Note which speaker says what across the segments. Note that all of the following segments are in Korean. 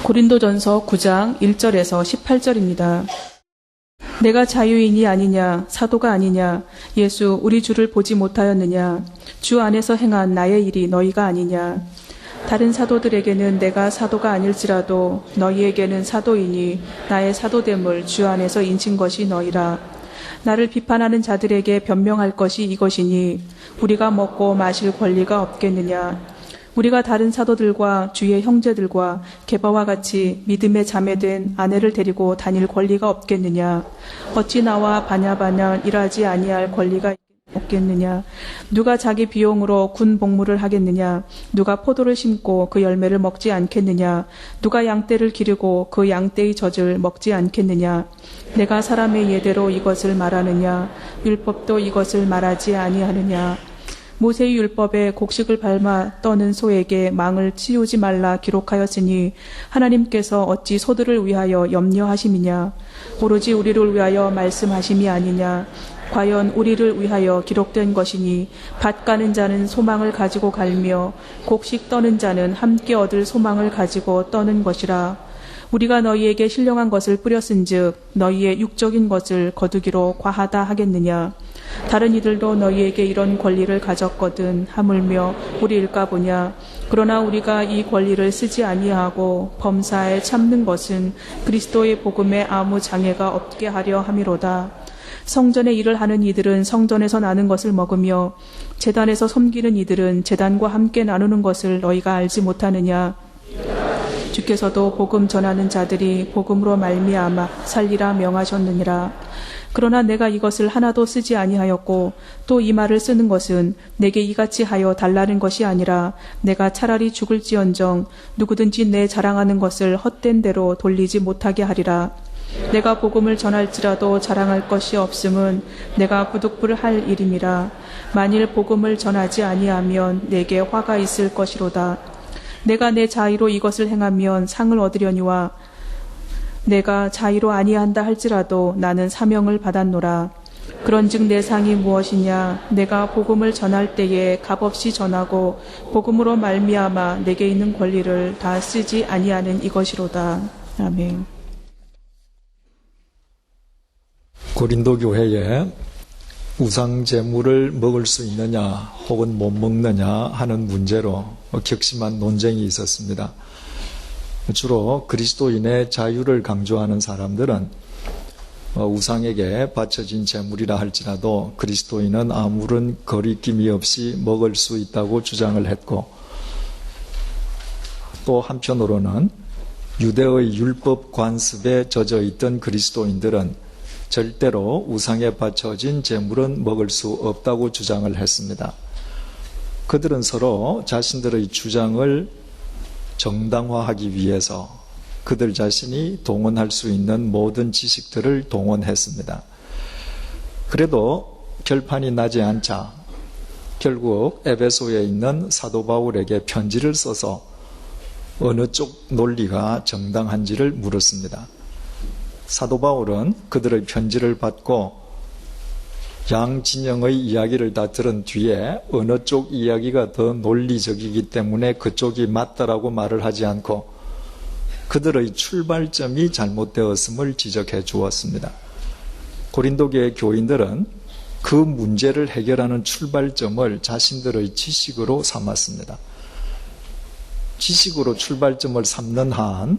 Speaker 1: 고린도전서 9장 1절에서 18절입니다. 내가 자유인이 아니냐, 사도가 아니냐, 예수 우리 주를 보지 못하였느냐, 주 안에서 행한 나의 일이 너희가 아니냐. 다른 사도들에게는 내가 사도가 아닐지라도 너희에게는 사도이니 나의 사도됨을 주 안에서 인친 것이 너희라. 나를 비판하는 자들에게 변명할 것이 이것이니 우리가 먹고 마실 권리가 없겠느냐. 우리가 다른 사도들과 주의 형제들과 게바와 같이 믿음의 자매된 아내를 데리고 다닐 권리가 없겠느냐. 어찌 나와 바냐바냐 일하지 아니할 권리가 없겠느냐. 누가 자기 비용으로 군 복무를 하겠느냐. 누가 포도를 심고 그 열매를 먹지 않겠느냐. 누가 양떼를 기르고 그 양떼의 젖을 먹지 않겠느냐. 내가 사람의 예대로 이것을 말하느냐. 율법도 이것을 말하지 아니하느냐. 모세의 율법에 곡식을 밟아 떠는 소에게 망을 치우지 말라 기록하였으니 하나님께서 어찌 소들을 위하여 염려하심이냐. 오로지 우리를 위하여 말씀하심이 아니냐. 과연 우리를 위하여 기록된 것이니 밭 가는 자는 소망을 가지고 갈며 곡식 떠는 자는 함께 얻을 소망을 가지고 떠는 것이라. 우리가 너희에게 신령한 것을 뿌렸은즉 너희의 육적인 것을 거두기로 과하다 하겠느냐. 다른 이들도 너희에게 이런 권리를 가졌거든 하물며 우리일까 보냐. 그러나 우리가 이 권리를 쓰지 아니하고 범사에 참는 것은 그리스도의 복음에 아무 장애가 없게 하려 함이로다. 성전의 일을 하는 이들은 성전에서 나는 것을 먹으며 제단에서 섬기는 이들은 제단과 함께 나누는 것을 너희가 알지 못하느냐. 주께서도 복음 전하는 자들이 복음으로 말미암아 살리라 명하셨느니라. 그러나 내가 이것을 하나도 쓰지 아니하였고 또 이 말을 쓰는 것은 내게 이같이 하여 달라는 것이 아니라 내가 차라리 죽을지언정 누구든지 내 자랑하는 것을 헛된 대로 돌리지 못하게 하리라. 내가 복음을 전할지라도 자랑할 것이 없음은 내가 부득불할 일임이라. 만일 복음을 전하지 아니하면 내게 화가 있을 것이로다. 내가 내 자의로 이것을 행하면 상을 얻으려니와 내가 자의로 아니한다 할지라도 나는 사명을 받았노라. 그런즉 내 상이 무엇이냐. 내가 복음을 전할 때에 값없이 전하고 복음으로 말미암아 내게 있는 권리를 다 쓰지 아니하는 이것이로다. 아멘.
Speaker 2: 고린도 교회에 우상 제물을 먹을 수 있느냐 혹은 못 먹느냐 하는 문제로 격심한 논쟁이 있었습니다. 주로 그리스도인의 자유를 강조하는 사람들은 우상에게 바쳐진 제물이라 할지라도 그리스도인은 아무런 거리낌이 없이 먹을 수 있다고 주장을 했고, 또 한편으로는 유대의 율법 관습에 젖어 있던 그리스도인들은 절대로 우상에 바쳐진 제물은 먹을 수 없다고 주장을 했습니다. 그들은 서로 자신들의 주장을 정당화하기 위해서 그들 자신이 동원할 수 있는 모든 지식들을 동원했습니다. 그래도 결판이 나지 않자 결국 에베소에 있는 사도 바울에게 편지를 써서 어느 쪽 논리가 정당한지를 물었습니다. 사도 바울은 그들의 편지를 받고 양 진영의 이야기를 다 들은 뒤에 어느 쪽 이야기가 더 논리적이기 때문에 그쪽이 맞다라고 말을 하지 않고 그들의 출발점이 잘못되었음을 지적해 주었습니다. 고린도교의 교인들은 그 문제를 해결하는 출발점을 자신들의 지식으로 삼았습니다. 지식으로 출발점을 삼는 한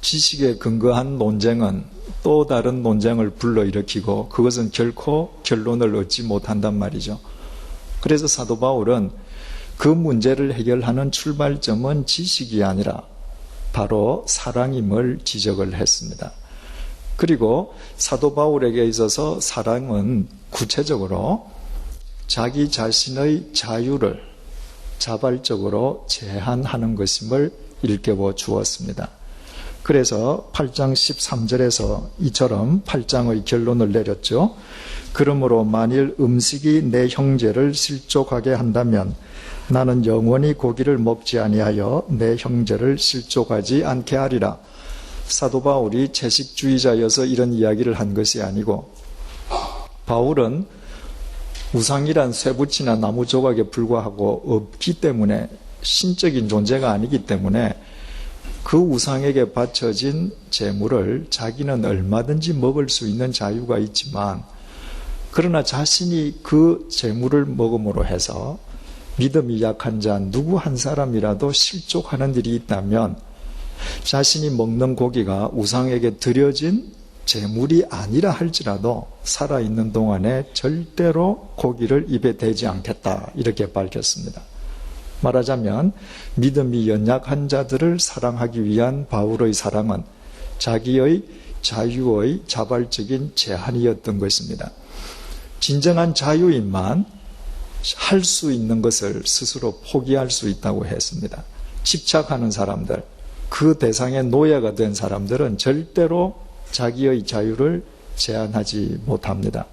Speaker 2: 지식에 근거한 논쟁은 또 다른 논쟁을 불러일으키고 그것은 결코 결론을 얻지 못한단 말이죠. 그래서 사도 바울은 그 문제를 해결하는 출발점은 지식이 아니라 바로 사랑임을 지적을 했습니다. 그리고 사도 바울에게 있어서 사랑은 구체적으로 자기 자신의 자유를 자발적으로 제한하는 것임을 일깨워 주었습니다. 그래서 8장 13절에서 이처럼 8장의 결론을 내렸죠. 그러므로 만일 음식이 내 형제를 실족하게 한다면 나는 영원히 고기를 먹지 아니하여 내 형제를 실족하지 않게 하리라. 사도 바울이 채식주의자여서 이런 이야기를 한 것이 아니고, 바울은 우상이란 쇠붙이나 나무 조각에 불과하고 없기 때문에, 신적인 존재가 아니기 때문에 그 우상에게 바쳐진 제물을 자기는 얼마든지 먹을 수 있는 자유가 있지만, 그러나 자신이 그 제물을 먹음으로 해서 믿음이 약한 자 누구 한 사람이라도 실족하는 일이 있다면, 자신이 먹는 고기가 우상에게 드려진 제물이 아니라 할지라도 살아있는 동안에 절대로 고기를 입에 대지 않겠다, 이렇게 밝혔습니다. 말하자면 믿음이 연약한 자들을 사랑하기 위한 바울의 사랑은 자기의 자유의 자발적인 제한이었던 것입니다. 진정한 자유인만 할 수 있는 것을 스스로 포기할 수 있다고 했습니다. 집착하는 사람들, 그 대상의 노예가 된 사람들은 절대로 자기의 자유를 제한하지 못합니다.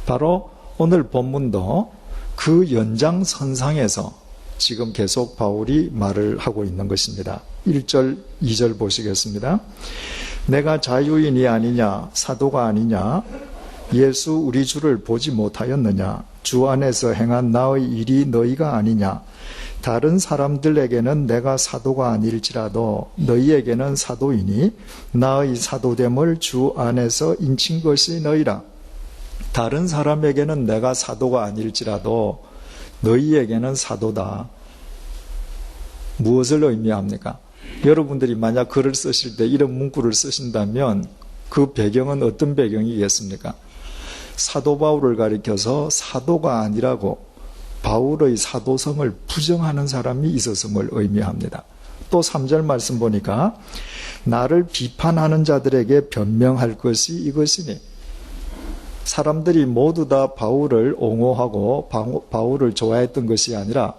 Speaker 2: 바로 오늘 본문도 그 연장선상에서 지금 계속 바울이 말을 하고 있는 것입니다. 1절, 2절 보시겠습니다. 내가 자유인이 아니냐, 사도가 아니냐, 예수 우리 주를 보지 못하였느냐, 주 안에서 행한 나의 일이 너희가 아니냐, 다른 사람들에게는 내가 사도가 아닐지라도 너희에게는 사도이니 나의 사도됨을 주 안에서 인친 것이 너희라. 다른 사람에게는 내가 사도가 아닐지라도 너희에게는 사도다. 무엇을 의미합니까? 여러분들이 만약 글을 쓰실 때 이런 문구를 쓰신다면 그 배경은 어떤 배경이겠습니까? 사도 바울을 가리켜서 사도가 아니라고 바울의 사도성을 부정하는 사람이 있었음을 의미합니다. 또 3절 말씀 보니까 나를 비판하는 자들에게 변명할 것이 이것이니, 사람들이 모두 다 바울을 옹호하고 바울을 좋아했던 것이 아니라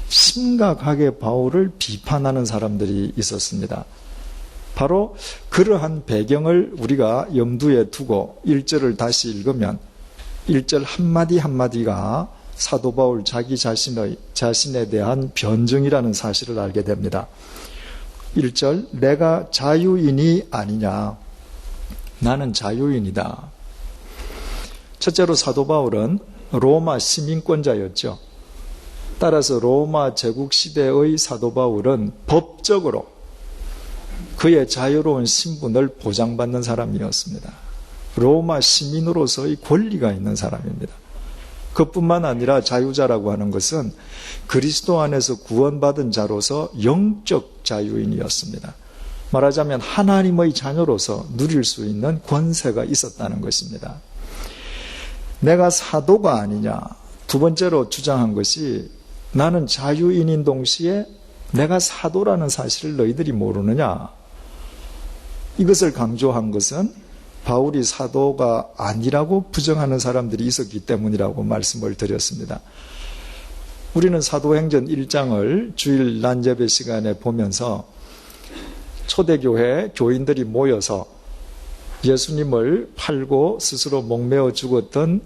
Speaker 2: 심각하게 바울을 비판하는 사람들이 있었습니다. 바로 그러한 배경을 우리가 염두에 두고 1절을 다시 읽으면 1절 한마디 한마디가 사도 바울 자신에 대한 변증이라는 사실을 알게 됩니다. 1절, 내가 자유인이 아니냐. 나는 자유인이다. 첫째로 사도 바울은 로마 시민권자였죠. 따라서 로마 제국 시대의 사도 바울은 법적으로 그의 자유로운 신분을 보장받는 사람이었습니다. 로마 시민으로서의 권리가 있는 사람입니다. 그뿐만 아니라 자유자라고 하는 것은 그리스도 안에서 구원받은 자로서 영적 자유인이었습니다. 말하자면 하나님의 자녀로서 누릴 수 있는 권세가 있었다는 것입니다. 내가 사도가 아니냐. 두 번째로 주장한 것이 나는 자유인인 동시에 내가 사도라는 사실을 너희들이 모르느냐. 이것을 강조한 것은 바울이 사도가 아니라고 부정하는 사람들이 있었기 때문이라고 말씀을 드렸습니다. 우리는 사도행전 1장을 주일 난예배 시간에 보면서 초대교회 교인들이 모여서 예수님을 팔고 스스로 목매어 죽었던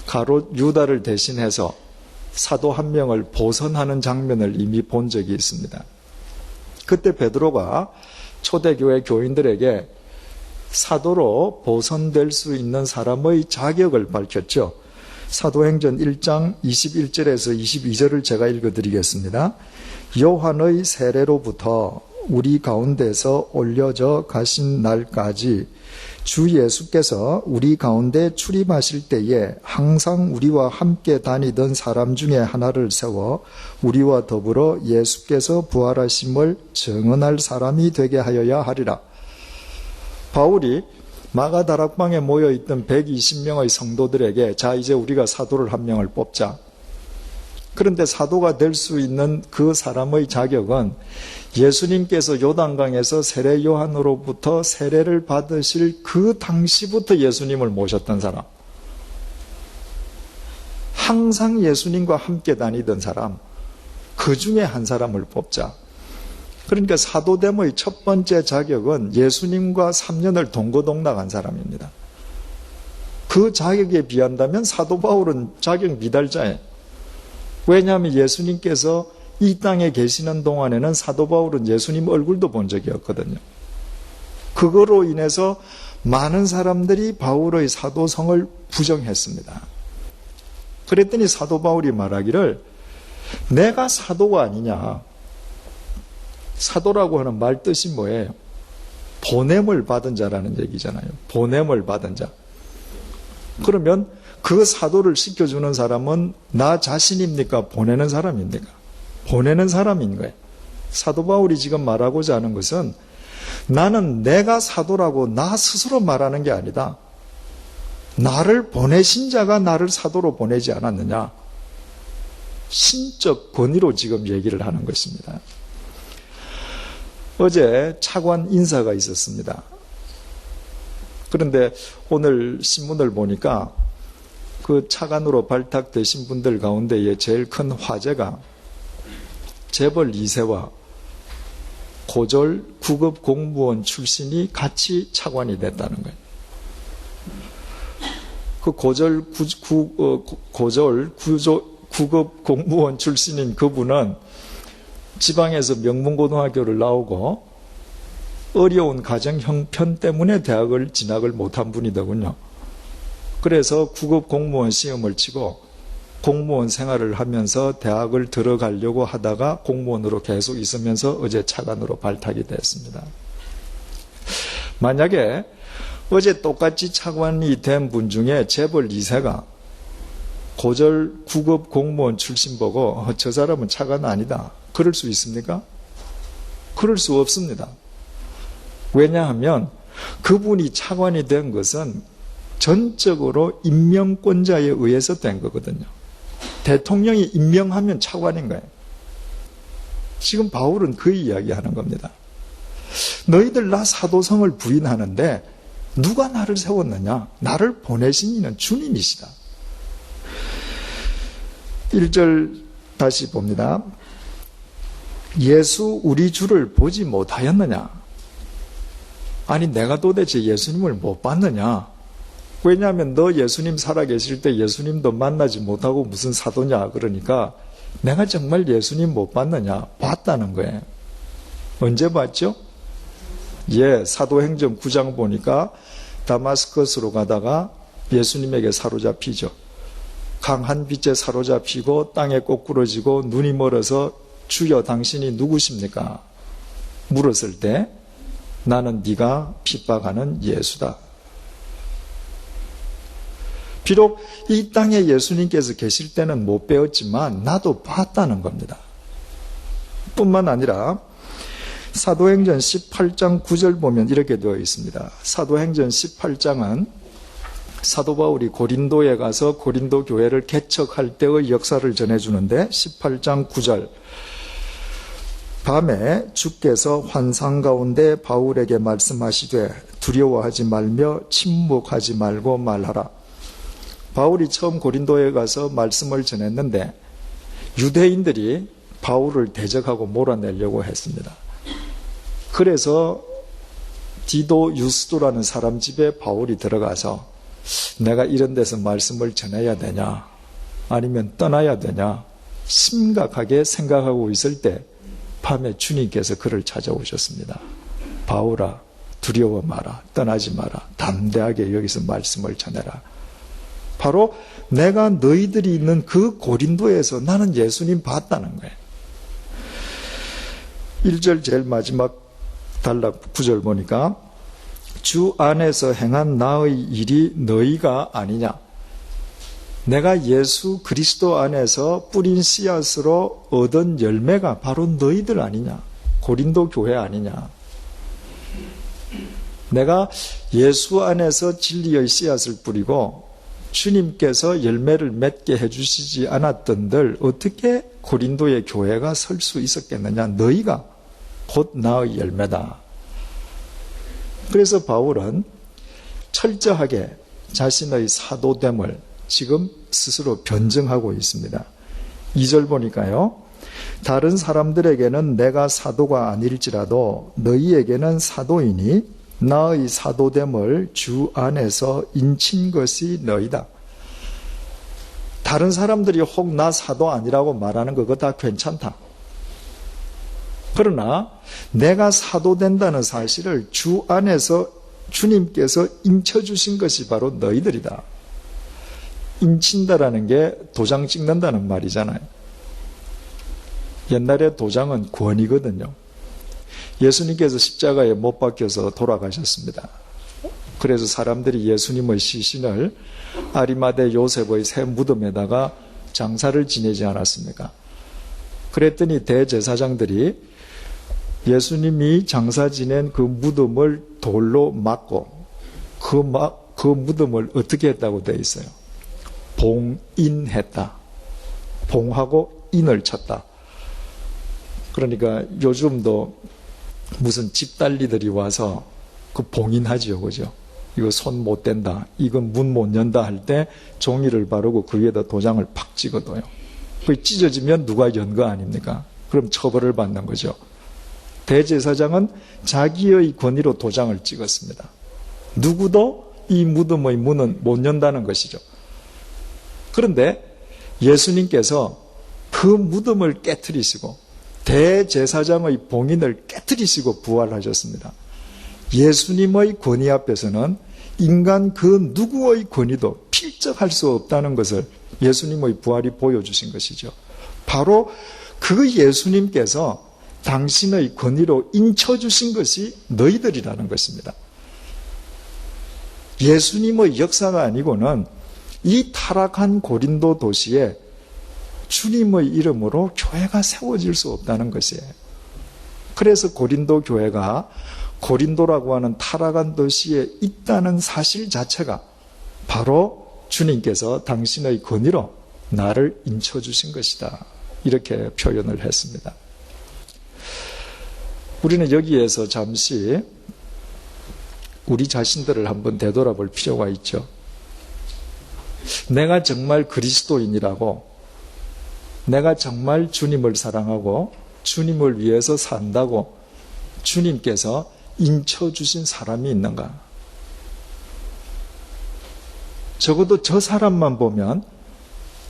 Speaker 2: 가롯 유다를 대신해서 사도 한 명을 보선하는 장면을 이미 본 적이 있습니다. 그때 베드로가 초대교회 교인들에게 사도로 보선될 수 있는 사람의 자격을 밝혔죠. 사도행전 1장 21절에서 22절을 제가 읽어드리겠습니다. 요한의 세례로부터 우리 가운데서 올려져 가신 날까지 주 예수께서 우리 가운데 출입하실 때에 항상 우리와 함께 다니던 사람 중에 하나를 세워 우리와 더불어 예수께서 부활하심을 증언할 사람이 되게 하여야 하리라. 바울이 마가다락방에 모여있던 120명의 성도들에게 자 이제 우리가 사도를 한 명을 뽑자. 그런데 사도가 될 수 있는 그 사람의 자격은 예수님께서 요단강에서 세례 요한으로부터 세례를 받으실 그 당시부터 예수님을 모셨던 사람, 항상 예수님과 함께 다니던 사람, 그 중에 한 사람을 뽑자. 그러니까 사도됨의 첫 번째 자격은 예수님과 3년을 동거동락한 사람입니다. 그 자격에 비한다면 사도 바울은 자격 미달자예요. 왜냐하면 예수님께서 이 땅에 계시는 동안에는 사도 바울은 예수님 얼굴도 본 적이 없거든요. 그거로 인해서 많은 사람들이 바울의 사도성을 부정했습니다. 그랬더니 사도 바울이 말하기를 내가 사도가 아니냐. 사도라고 하는 말 뜻이 뭐예요? 보냄을 받은 자라는 얘기잖아요. 보냄을 받은 자. 그러면 그 사도를 시켜주는 사람은 나 자신입니까? 보내는 사람입니까? 보내는 사람인 거예요. 사도 바울이 지금 말하고자 하는 것은 나는 내가 사도라고 나 스스로 말하는 게 아니다. 나를 보내신 자가 나를 사도로 보내지 않았느냐. 신적 권위로 지금 얘기를 하는 것입니다. 어제 차관 인사가 있었습니다. 그런데 오늘 신문을 보니까 그 차관으로 발탁되신 분들 가운데에 제일 큰 화제가 재벌 2세와 고졸 9급 공무원 출신이 같이 차관이 됐다는 거예요. 그 고졸 9급 공무원 출신인 그분은 지방에서 명문고등학교를 나오고 어려운 가정 형편 때문에 대학을 진학을 못한 분이더군요. 그래서 9급 공무원 시험을 치고 공무원 생활을 하면서 대학을 들어가려고 하다가 공무원으로 계속 있으면서 어제 차관으로 발탁이 됐습니다. 만약에 어제 똑같이 차관이 된 분 중에 재벌 2세가 고졸 9급 공무원 출신 보고 저 사람은 차관 아니다. 그럴 수 있습니까? 그럴 수 없습니다. 왜냐하면 그분이 차관이 된 것은 전적으로 임명권자에 의해서 된 거거든요. 대통령이 임명하면 차관인 거예요. 지금 바울은 그 이야기하는 겁니다. 너희들 나 사도성을 부인하는데 누가 나를 세웠느냐? 나를 보내신 이는 주님이시다. 1절 다시 봅니다. 예수 우리 주를 보지 못하였느냐? 아니 내가 도대체 예수님을 못 봤느냐? 왜냐하면 너 예수님 살아계실 때 예수님도 만나지 못하고 무슨 사도냐? 그러니까 내가 정말 예수님 못 봤느냐? 봤다는 거예요. 언제 봤죠? 사도행전 9장 보니까 다마스커스로 가다가 예수님에게 사로잡히죠. 강한 빛에 사로잡히고 땅에 꼬꾸러지고 눈이 멀어서 주여 당신이 누구십니까? 물었을 때 나는 네가 핍박하는 예수다. 비록 이 땅에 예수님께서 계실 때는 못 배웠지만 나도 봤다는 겁니다. 뿐만 아니라 사도행전 18장 9절 보면 이렇게 되어 있습니다. 사도행전 18장은 사도 바울이 고린도에 가서 고린도 교회를 개척할 때의 역사를 전해주는데 18장 9절 밤에 주께서 환상 가운데 바울에게 말씀하시되 두려워하지 말며 침묵하지 말고 말하라. 바울이 처음 고린도에 가서 말씀을 전했는데 유대인들이 바울을 대적하고 몰아내려고 했습니다. 그래서 디도 유스도라는 사람 집에 바울이 들어가서 내가 이런 데서 말씀을 전해야 되냐 아니면 떠나야 되냐 심각하게 생각하고 있을 때 밤에 주님께서 그를 찾아오셨습니다. 바울아 두려워 마라. 떠나지 마라. 담대하게 여기서 말씀을 전해라. 바로 내가 너희들이 있는 그 고린도에서 나는 예수님 봤다는 거예요. 1절 제일 마지막 단락 9절 보니까 주 안에서 행한 나의 일이 너희가 아니냐. 내가 예수 그리스도 안에서 뿌린 씨앗으로 얻은 열매가 바로 너희들 아니냐. 고린도 교회 아니냐. 내가 예수 안에서 진리의 씨앗을 뿌리고 주님께서 열매를 맺게 해주시지 않았던들 어떻게 고린도의 교회가 설 수 있었겠느냐. 너희가 곧 나의 열매다. 그래서 바울은 철저하게 자신의 사도됨을 지금 스스로 변증하고 있습니다. 2절 보니까요. 다른 사람들에게는 내가 사도가 아닐지라도 너희에게는 사도이니 나의 사도됨을 주 안에서 인친 것이 너희다. 다른 사람들이 혹 나 사도 아니라고 말하는 거 그거 다 괜찮다. 그러나 내가 사도된다는 사실을 주 안에서 주님께서 인쳐주신 것이 바로 너희들이다. 인친다라는 게 도장 찍는다는 말이잖아요. 옛날에 도장은 권위거든요. 예수님께서 십자가에 못 박혀서 돌아가셨습니다. 그래서 사람들이 예수님의 시신을 아리마대 요셉의 새 무덤에다가 장사를 지내지 않았습니까? 그랬더니 대제사장들이 예수님이 장사 지낸 그 무덤을 돌로 막고 그 무덤을 어떻게 했다고 되어 있어요? 봉인했다. 봉하고 인을 쳤다. 그러니까 요즘도 무슨 집달리들이 와서 그 봉인하지요, 그죠? 이거 손 못 댄다, 이건 문 못 연다 할 때 종이를 바르고 그 위에다 도장을 팍 찍어둬요. 그게 찢어지면 누가 연 거 아닙니까? 그럼 처벌을 받는 거죠. 대제사장은 자기의 권위로 도장을 찍었습니다. 누구도 이 무덤의 문은 못 연다는 것이죠. 그런데 예수님께서 그 무덤을 깨트리시고 대제사장의 봉인을 깨트리시고 부활하셨습니다. 예수님의 권위 앞에서는 인간 그 누구의 권위도 필적할 수 없다는 것을 예수님의 부활이 보여주신 것이죠. 바로 그 예수님께서 당신의 권위로 인쳐주신 것이 너희들이라는 것입니다. 예수님의 역사가 아니고는 이 타락한 고린도 도시에 주님의 이름으로 교회가 세워질 수 없다는 것이에요. 그래서 고린도 교회가 고린도라고 하는 타락한 도시에 있다는 사실 자체가 바로 주님께서 당신의 권위로 나를 인쳐주신 것이다. 이렇게 표현을 했습니다. 우리는 여기에서 잠시 우리 자신들을 한번 되돌아볼 필요가 있죠. 내가 정말 그리스도인이라고, 내가 정말 주님을 사랑하고 주님을 위해서 산다고 주님께서 인쳐주신 사람이 있는가? 적어도 저 사람만 보면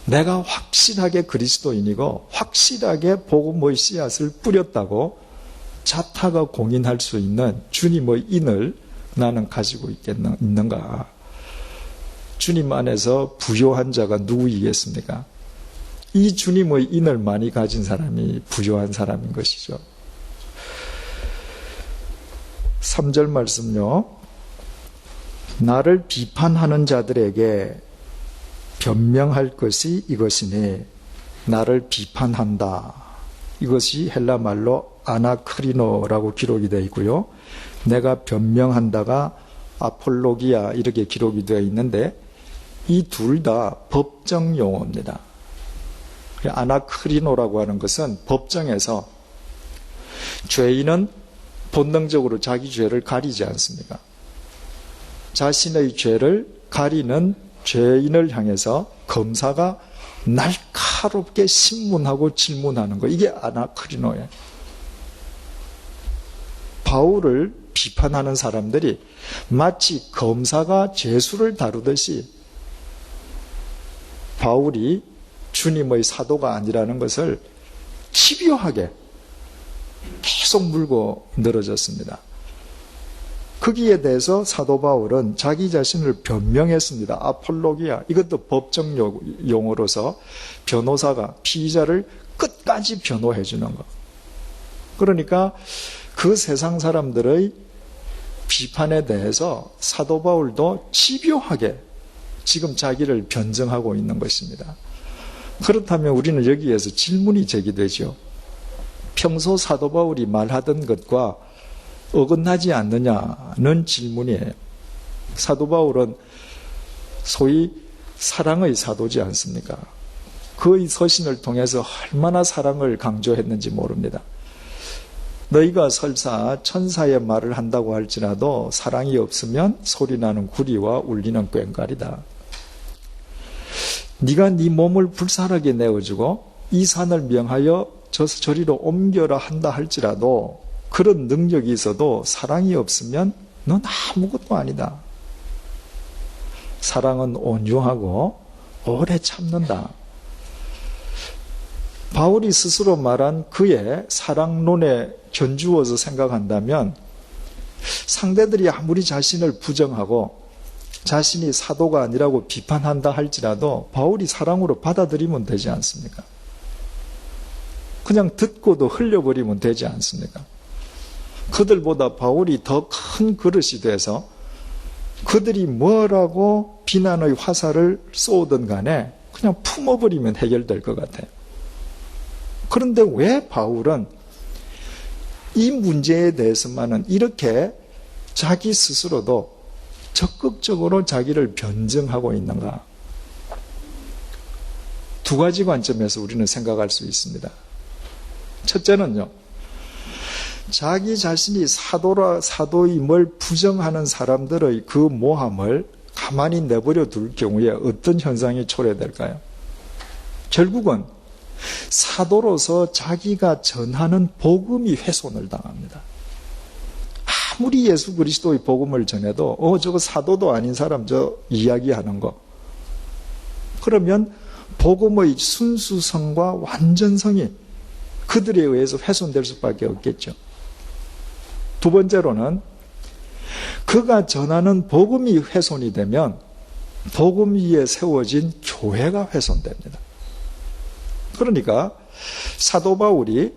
Speaker 2: 내가 확실하게 그리스도인이고 확실하게 복음의 씨앗을 뿌렸다고 자타가 공인할 수 있는 주님의 인을 나는 가지고 있는가? 주님 안에서 부요한 자가 누구이겠습니까? 이 주님의 인을 많이 가진 사람이 부요한 사람인 것이죠. 3절 말씀요. 나를 비판하는 자들에게 변명할 것이 이것이니 나를 비판한다. 이것이 헬라 말로 아나크리노라고 기록이 되어 있고요. 내가 변명한다가 아폴로기아 이렇게 기록이 되어 있는데 이 둘 다 법정 용어입니다. 아나크리노라고 하는 것은 법정에서 죄인은 본능적으로 자기 죄를 가리지 않습니까? 자신의 죄를 가리는 죄인을 향해서 검사가 날카롭게 신문하고 질문하는 거, 이게 아나크리노예요. 바울을 비판하는 사람들이 마치 검사가 죄수를 다루듯이 바울이 주님의 사도가 아니라는 것을 집요하게 계속 물고 늘어졌습니다. 거기에 대해서 사도 바울은 자기 자신을 변명했습니다. 아폴로기아, 이것도 법정 용어로서 변호사가 피의자를 끝까지 변호해 주는 것. 그러니까 그 세상 사람들의 비판에 대해서 사도 바울도 집요하게 지금 자기를 변증하고 있는 것입니다. 그렇다면 우리는 여기에서 질문이 제기되죠. 평소 사도 바울이 말하던 것과 어긋나지 않느냐는 질문이에요. 사도 바울은 소위 사랑의 사도지 않습니까? 그의 서신을 통해서 얼마나 사랑을 강조했는지 모릅니다. 너희가 설사 천사의 말을 한다고 할지라도 사랑이 없으면 소리나는 구리와 울리는 꽹과리다. 네가 네 몸을 불살하게 내어주고 이 산을 명하여 저리로 옮겨라 한다 할지라도 그런 능력이 있어도 사랑이 없으면 넌 아무것도 아니다. 사랑은 온유하고 오래 참는다. 바울이 스스로 말한 그의 사랑론에 견주어서 생각한다면 상대들이 아무리 자신을 부정하고 자신이 사도가 아니라고 비판한다 할지라도 바울이 사랑으로 받아들이면 되지 않습니까? 그냥 듣고도 흘려버리면 되지 않습니까? 그들보다 바울이 더 큰 그릇이 돼서 그들이 뭐라고 비난의 화살을 쏘든 간에 그냥 품어버리면 해결될 것 같아요. 그런데 왜 바울은 이 문제에 대해서만은 이렇게 자기 스스로도 적극적으로 자기를 변증하고 있는가? 두 가지 관점에서 우리는 생각할 수 있습니다. 첫째는요, 자기 자신이 사도임을 부정하는 사람들의 그 모함을 가만히 내버려 둘 경우에 어떤 현상이 초래될까요? 결국은 사도로서 자기가 전하는 복음이 훼손을 당합니다. 아무리 예수 그리스도의 복음을 전해도 저거 사도도 아닌 사람 저 이야기하는 거, 그러면 복음의 순수성과 완전성이 그들에 의해서 훼손될 수밖에 없겠죠. 두 번째로는 그가 전하는 복음이 훼손이 되면 복음 위에 세워진 교회가 훼손됩니다. 그러니까 사도 바울이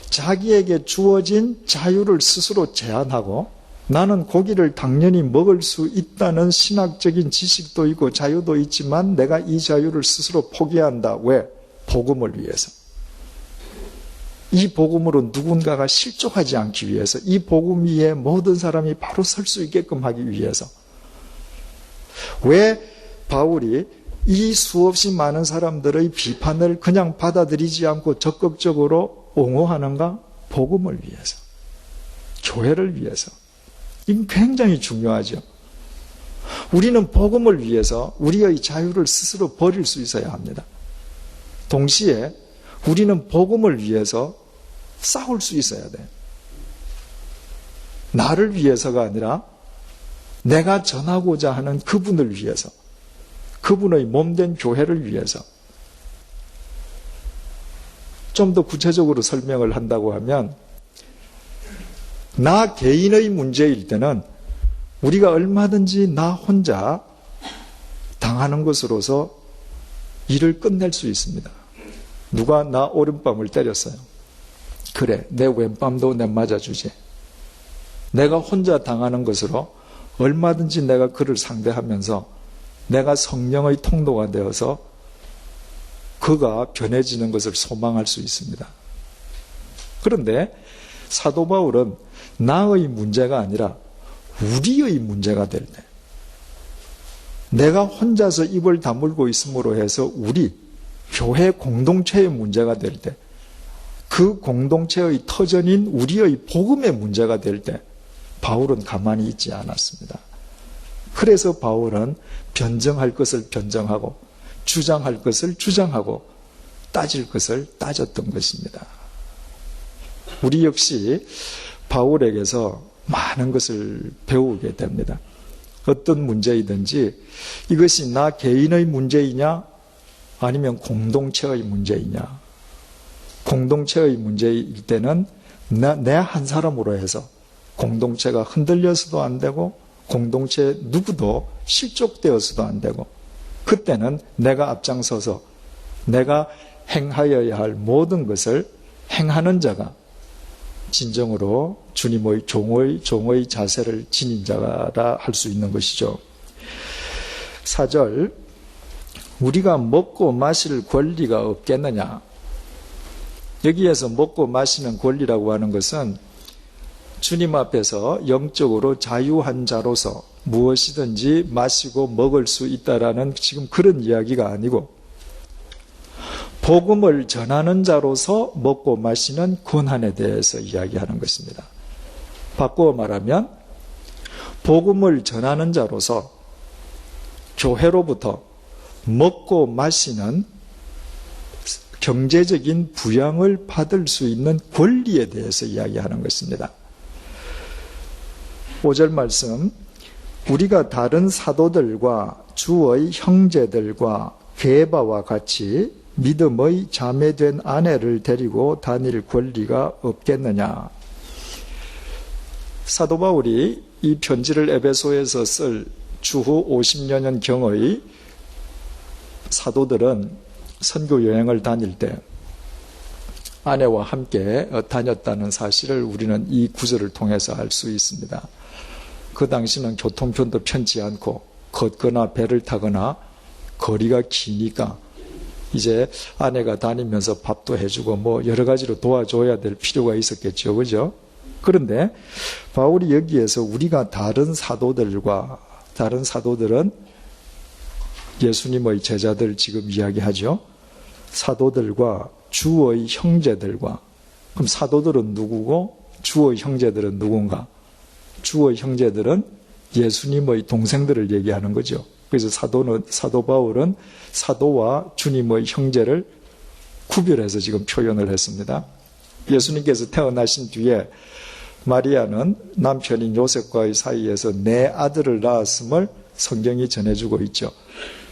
Speaker 2: 자기에게 주어진 자유를 스스로 제한하고 나는 고기를 당연히 먹을 수 있다는 신학적인 지식도 있고 자유도 있지만 내가 이 자유를 스스로 포기한다. 왜? 복음을 위해서. 이 복음으로 누군가가 실족하지 않기 위해서, 이 복음 위에 모든 사람이 바로 설 수 있게끔 하기 위해서. 왜 바울이 이 수없이 많은 사람들의 비판을 그냥 받아들이지 않고 적극적으로 옹호하는가? 복음을 위해서, 교회를 위해서. 이건 굉장히 중요하죠. 우리는 복음을 위해서 우리의 자유를 스스로 버릴 수 있어야 합니다. 동시에 우리는 복음을 위해서 싸울 수 있어야 돼요. 나를 위해서가 아니라 내가 전하고자 하는 그분을 위해서, 그분의 몸된 교회를 위해서. 좀 더 구체적으로 설명을 한다고 하면, 나 개인의 문제일 때는 우리가 얼마든지 나 혼자 당하는 것으로서 일을 끝낼 수 있습니다. 누가 나 오른밤을 때렸어요. 그래, 내 왼밤도 내 맞아주지. 내가 혼자 당하는 것으로 얼마든지 내가 그를 상대하면서 내가 성령의 통로가 되어서 그가 변해지는 것을 소망할 수 있습니다. 그런데 사도 바울은 나의 문제가 아니라 우리의 문제가 될 때, 내가 혼자서 입을 다물고 있음으로 해서 우리 교회 공동체의 문제가 될 때, 그 공동체의 터전인 우리의 복음의 문제가 될 때 바울은 가만히 있지 않았습니다. 그래서 바울은 변정할 것을 변정하고 주장할 것을 주장하고 따질 것을 따졌던 것입니다. 우리 역시 바울에게서 많은 것을 배우게 됩니다. 어떤 문제이든지 이것이 나 개인의 문제이냐 아니면 공동체의 문제이냐. 공동체의 문제일 때는 내 한 사람으로 해서 공동체가 흔들려서도 안 되고 공동체 누구도 실족되어서도 안 되고, 그때는 내가 앞장서서 내가 행하여야 할 모든 것을 행하는 자가 진정으로 주님의 종의 자세를 지닌 자라 할 수 있는 것이죠. 4절, 우리가 먹고 마실 권리가 없겠느냐. 여기에서 먹고 마시는 권리라고 하는 것은 주님 앞에서 영적으로 자유한 자로서 무엇이든지 마시고 먹을 수 있다라는 지금 그런 이야기가 아니고, 복음을 전하는 자로서 먹고 마시는 권한에 대해서 이야기하는 것입니다. 바꾸어 말하면 복음을 전하는 자로서 교회로부터 먹고 마시는 경제적인 부양을 받을 수 있는 권리에 대해서 이야기하는 것입니다. 5절 말씀, 우리가 다른 사도들과 주의 형제들과 게바와 같이 믿음의 자매된 아내를 데리고 다닐 권리가 없겠느냐. 사도 바울이 이 편지를 에베소에서 쓸 주후 50여 년 경의 사도들은 선교 여행을 다닐 때 아내와 함께 다녔다는 사실을 우리는 이 구절을 통해서 알 수 있습니다. 그 당시는 교통편도 편치 않고 걷거나 배를 타거나 거리가 기니까 이제 아내가 다니면서 밥도 해주고 뭐 여러 가지로 도와줘야 될 필요가 있었겠죠. 그죠? 그런데 바울이 여기에서 우리가 다른 사도들은 예수님의 제자들 지금 이야기하죠. 사도들과 주의 형제들과, 그럼 사도들은 누구고 주의 형제들은 누군가? 주의 형제들은 예수님의 동생들을 얘기하는 거죠. 그래서 사도 바울은 사도와 주님의 형제를 구별해서 지금 표현을 했습니다. 예수님께서 태어나신 뒤에 마리아는 남편인 요셉과의 사이에서 네 아들을 낳았음을 성경이 전해주고 있죠.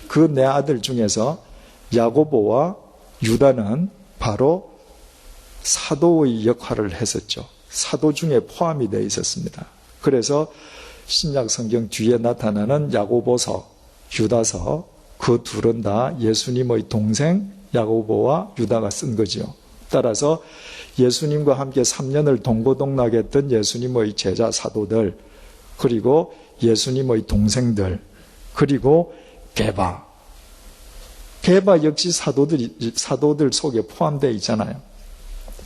Speaker 2: 그 네 아들 중에서 야고보와 유다는 바로 사도의 역할을 했었죠. 사도 중에 포함이 되어 있었습니다. 그래서 신약 성경 뒤에 나타나는 야고보서, 유다서, 그 둘은 다 예수님의 동생 야고보와 유다가 쓴 거죠. 따라서 예수님과 함께 3년을 동고동락했던 예수님의 제자 사도들, 그리고 예수님의 동생들, 그리고 게바 역시 사도들 속에 포함되어 있잖아요.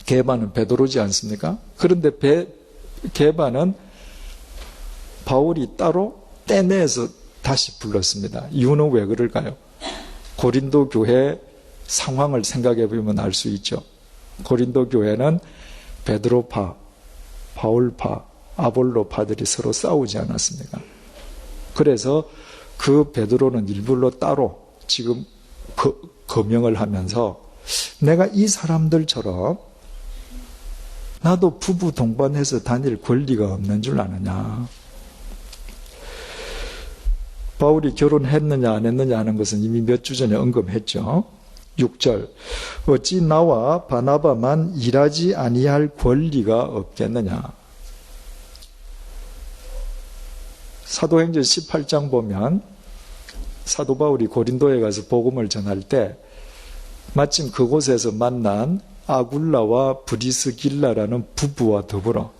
Speaker 2: 게바는 베드로지 않습니까? 그런데 게바는 바울이 따로 떼내서 다시 불렀습니다. 이유는 왜 그럴까요? 고린도 교회 상황을 생각해 보면 알 수 있죠. 고린도 교회는 베드로파, 바울파, 아볼로파들이 서로 싸우지 않았습니까? 그래서 그 베드로는 일부러 따로 지금 거명을 하면서 내가 이 사람들처럼 나도 부부 동반해서 다닐 권리가 없는 줄 아느냐. 바울이 결혼했느냐 안 했느냐 하는 것은 이미 몇 주 전에 언급했죠. 6절 어찌 나와 바나바만 일하지 아니할 권리가 없겠느냐. 사도행전 18장 보면 사도 바울이 고린도에 가서 복음을 전할 때 마침 그곳에서 만난 아굴라와 브리스길라라는 부부와 더불어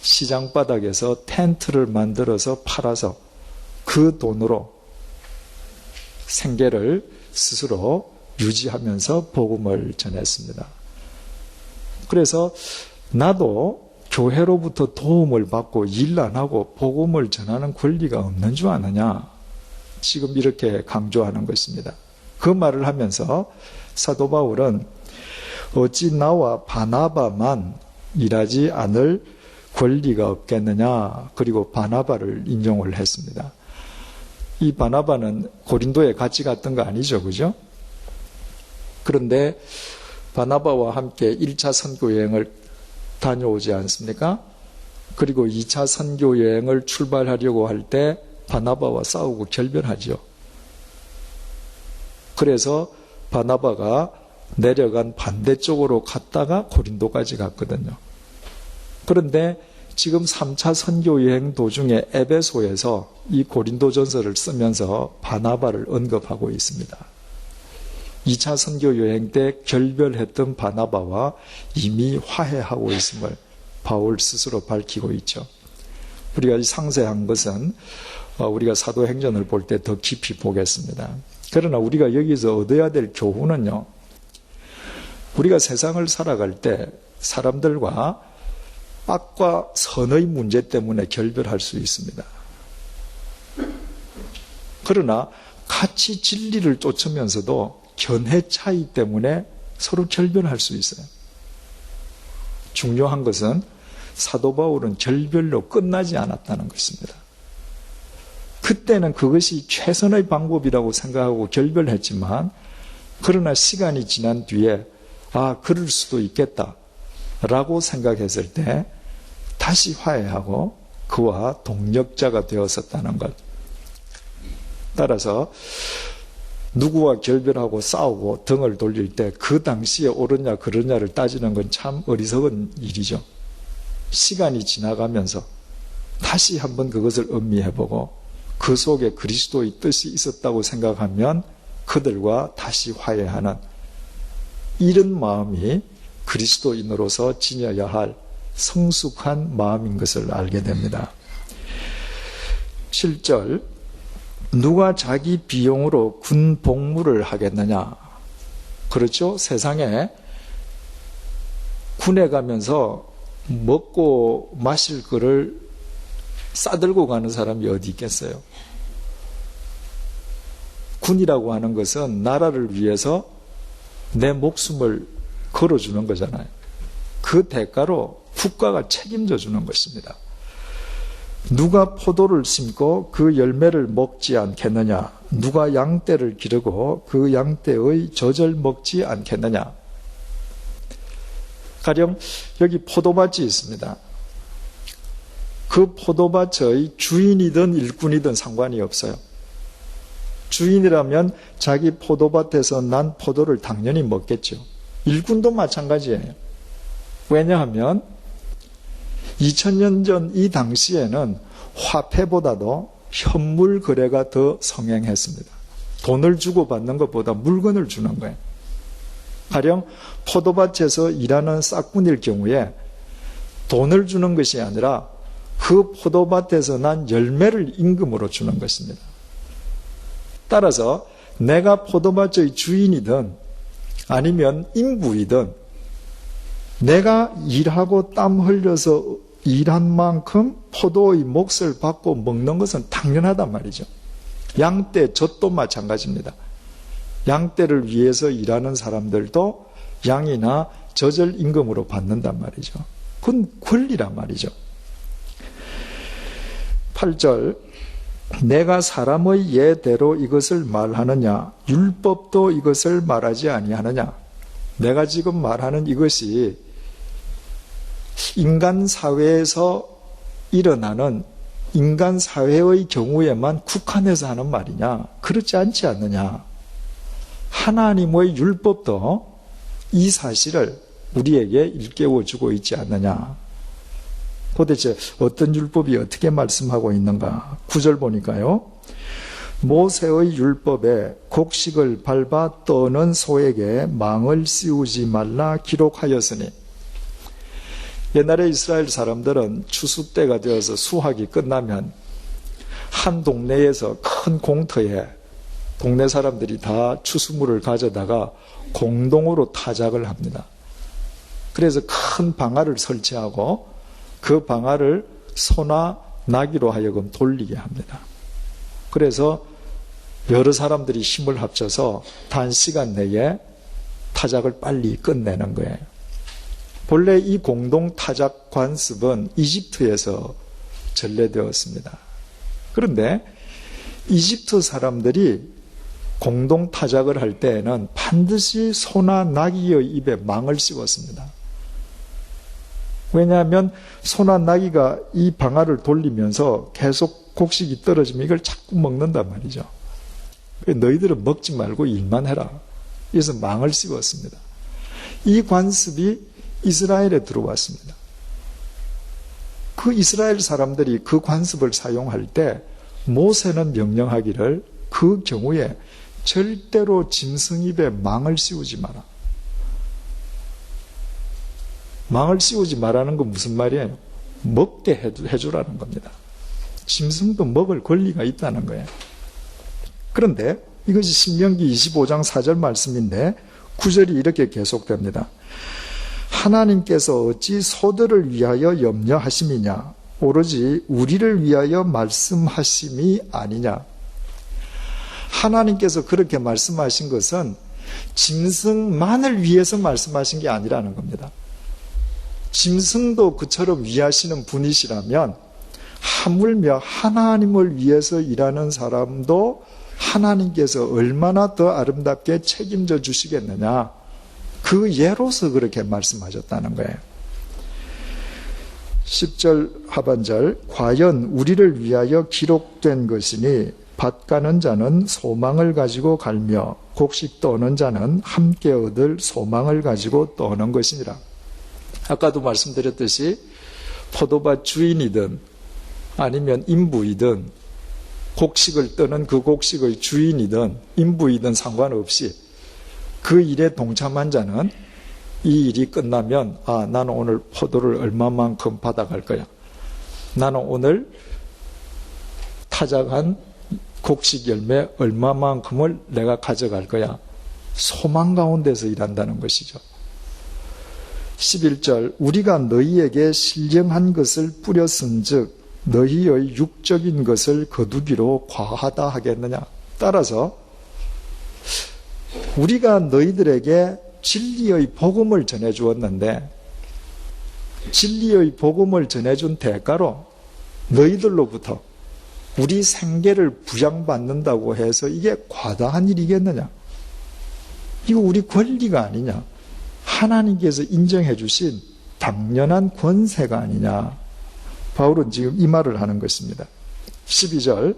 Speaker 2: 시장 바닥에서 텐트를 만들어서 팔아서 그 돈으로 생계를 스스로 유지하면서 복음을 전했습니다. 그래서 나도 교회로부터 도움을 받고 일 안 하고 복음을 전하는 권리가 없는 줄 아느냐. 지금 이렇게 강조하는 것입니다. 그 말을 하면서 사도 바울은 어찌 나와 바나바만 일하지 않을 권리가 없겠느냐. 그리고 바나바를 인용을 했습니다. 이 바나바는 고린도에 같이 갔던 거 아니죠. 그죠? 그런데 바나바와 함께 1차 선교여행을 다녀오지 않습니까? 그리고 2차 선교여행을 출발하려고 할 때 바나바와 싸우고 결별하죠. 그래서 바나바가 내려간 반대쪽으로 갔다가 고린도까지 갔거든요. 그런데 지금 3차 선교여행 도중에 에베소에서 이 고린도전서를 쓰면서 바나바를 언급하고 있습니다. 2차 선교여행 때 결별했던 바나바와 이미 화해하고 있음을 바울 스스로 밝히고 있죠. 우리가 상세한 것은 우리가 사도행전을 볼 때 더 깊이 보겠습니다. 그러나 우리가 여기서 얻어야 될 교훈은요, 우리가 세상을 살아갈 때 사람들과 악과 선의 문제 때문에 결별할 수 있습니다. 그러나 같이 진리를 쫓으면서도 견해 차이 때문에 서로 결별할 수 있어요. 중요한 것은 사도 바울은 결별로 끝나지 않았다는 것입니다. 그때는 그것이 최선의 방법이라고 생각하고 결별했지만, 그러나 시간이 지난 뒤에 그럴 수도 있겠다라고 생각했을 때 다시 화해하고 그와 동력자가 되었었다는 것. 따라서 누구와 결별하고 싸우고 등을 돌릴 때 그 당시에 옳으냐 그르냐를 따지는 건 참 어리석은 일이죠. 시간이 지나가면서 다시 한번 그것을 음미해보고 그 속에 그리스도의 뜻이 있었다고 생각하면 그들과 다시 화해하는 이런 마음이 그리스도인으로서 지녀야 할 성숙한 마음인 것을 알게 됩니다. 7절, 누가 자기 비용으로 군 복무를 하겠느냐? 그렇죠? 세상에 군에 가면서 먹고 마실 거를 싸들고 가는 사람이 어디 있겠어요? 군이라고 하는 것은 나라를 위해서 내 목숨을 걸어주는 거잖아요. 그 대가로 국가가 책임져 주는 것입니다. 누가 포도를 심고 그 열매를 먹지 않겠느냐? 누가 양떼를 기르고 그 양떼의 젖을 먹지 않겠느냐? 가령 여기 포도밭이 있습니다. 그 포도밭의 주인이든 일꾼이든 상관이 없어요. 주인이라면 자기 포도밭에서 난 포도를 당연히 먹겠죠. 일꾼도 마찬가지예요. 왜냐하면 2000년 전 이 당시에는 화폐보다도 현물 거래가 더 성행했습니다. 돈을 주고받는 것보다 물건을 주는 거예요. 가령 포도밭에서 일하는 싹군일 경우에 돈을 주는 것이 아니라 그 포도밭에서 난 열매를 임금으로 주는 것입니다. 따라서 내가 포도밭의 주인이든 아니면 인부이든 내가 일하고 땀 흘려서 일한 만큼 포도의 몫을 받고 먹는 것은 당연하단 말이죠. 양떼, 젖도 마찬가지입니다. 양떼를 위해서 일하는 사람들도 양이나 젖을 임금으로 받는단 말이죠. 그건 권리란 말이죠. 8절, 내가 사람의 예대로 이것을 말하느냐? 율법도 이것을 말하지 아니하느냐? 내가 지금 말하는 이것이 인간 사회에서 일어나는 인간 사회의 경우에만 국한해서 하는 말이냐? 그렇지 않지 않느냐? 하나님의 율법도 이 사실을 우리에게 일깨워주고 있지 않느냐? 도대체 어떤 율법이 어떻게 말씀하고 있는가? 9절 보니까요. 모세의 율법에 곡식을 밟아 떠는 소에게 망을 씌우지 말라 기록하였으니. 옛날에 이스라엘 사람들은 추수 때가 되어서 수확이 끝나면 한 동네에서 큰 공터에 동네 사람들이 다 추수물을 가져다가 공동으로 타작을 합니다. 그래서 큰 방아를 설치하고 그 방아를 소나 나귀로 하여금 돌리게 합니다. 그래서 여러 사람들이 힘을 합쳐서 단시간 내에 타작을 빨리 끝내는 거예요. 본래 이 공동 타작 관습은 이집트에서 전래되었습니다. 그런데 이집트 사람들이 공동 타작을 할 때에는 반드시 소나 나귀의 입에 망을 씌웠습니다. 왜냐하면 소나 나귀가 이 방아를 돌리면서 계속 곡식이 떨어지면 이걸 자꾸 먹는단 말이죠. 너희들은 먹지 말고 일만 해라. 그래서 망을 씌웠습니다. 이 관습이 이스라엘에 들어왔습니다. 그 이스라엘 사람들이 그 관습을 사용할 때 모세는 명령하기를 그 경우에 절대로 짐승 입에 망을 씌우지 마라. 망을 씌우지 말라는 건 무슨 말이에요? 먹게 해주라는 겁니다. 짐승도 먹을 권리가 있다는 거예요. 그런데 이것이 신명기 25장 4절 말씀인데 9절이 이렇게 계속됩니다. 하나님께서 어찌 소들을 위하여 염려하심이냐? 오로지 우리를 위하여 말씀하심이 아니냐? 하나님께서 그렇게 말씀하신 것은 짐승만을 위해서 말씀하신 게 아니라는 겁니다. 짐승도 그처럼 위하시는 분이시라면 하물며 하나님을 위해서 일하는 사람도 하나님께서 얼마나 더 아름답게 책임져 주시겠느냐. 그 예로서 그렇게 말씀하셨다는 거예요. 10절 하반절, 과연 우리를 위하여 기록된 것이니 밭 가는 자는 소망을 가지고 갈며 곡식 떠는 자는 함께 얻을 소망을 가지고 떠는 것이니라. 아까도 말씀드렸듯이 포도밭 주인이든 아니면 인부이든 곡식을 떠는 그 곡식의 주인이든 인부이든 상관없이 그 일에 동참한 자는 이 일이 끝나면 나는 오늘 포도를 얼마만큼 받아갈 거야. 나는 오늘 타작한 곡식 열매 얼마만큼을 내가 가져갈 거야. 소망 가운데서 일한다는 것이죠. 11절 우리가 너희에게 신령한 것을 뿌렸은즉 너희의 육적인 것을 거두기로 과하다 하겠느냐. 따라서 우리가 너희들에게 진리의 복음을 전해주었는데 진리의 복음을 전해준 대가로 너희들로부터 우리 생계를 부양받는다고 해서 이게 과다한 일이겠느냐. 이거 우리 권리가 아니냐. 하나님께서 인정해 주신 당연한 권세가 아니냐. 바울은 지금 이 말을 하는 것입니다. 12절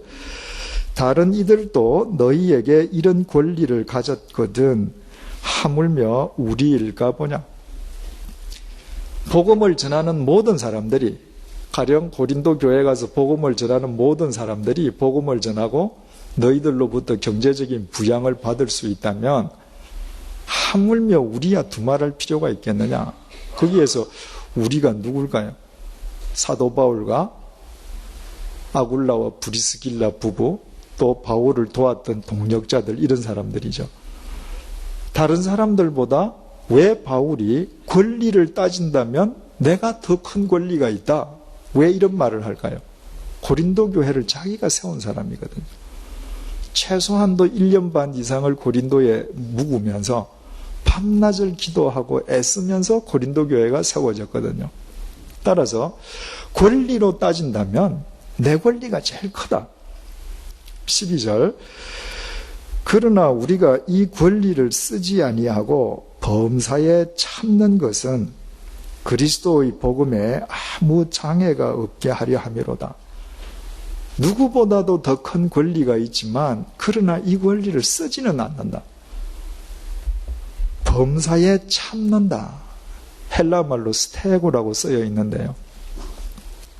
Speaker 2: 다른 이들도 너희에게 이런 권리를 가졌거든 하물며 우리일까 보냐. 복음을 전하는 모든 사람들이 가령 고린도 교회에 가서 복음을 전하는 모든 사람들이 복음을 전하고 너희들로부터 경제적인 부양을 받을 수 있다면 하물며 우리야 두말할 필요가 있겠느냐. 거기에서 우리가 누굴까요? 사도 바울과 아굴라와 브리스길라 부부, 또 바울을 도왔던 동력자들, 이런 사람들이죠. 다른 사람들보다 왜 바울이 권리를 따진다면 내가 더 큰 권리가 있다, 왜 이런 말을 할까요? 고린도 교회를 자기가 세운 사람이거든요. 최소한도 1년 반 이상을 고린도에 묵으면서 밤낮을 기도하고 애쓰면서 고린도 교회가 세워졌거든요. 따라서 권리로 따진다면 내 권리가 제일 크다. 12절 그러나 우리가 이 권리를 쓰지 아니하고 범사에 참는 것은 그리스도의 복음에 아무 장애가 없게 하려 함이로다. 누구보다도 더 큰 권리가 있지만 그러나 이 권리를 쓰지는 않는다. 범사에 참는다. 헬라 말로 스테고라고 쓰여 있는데요.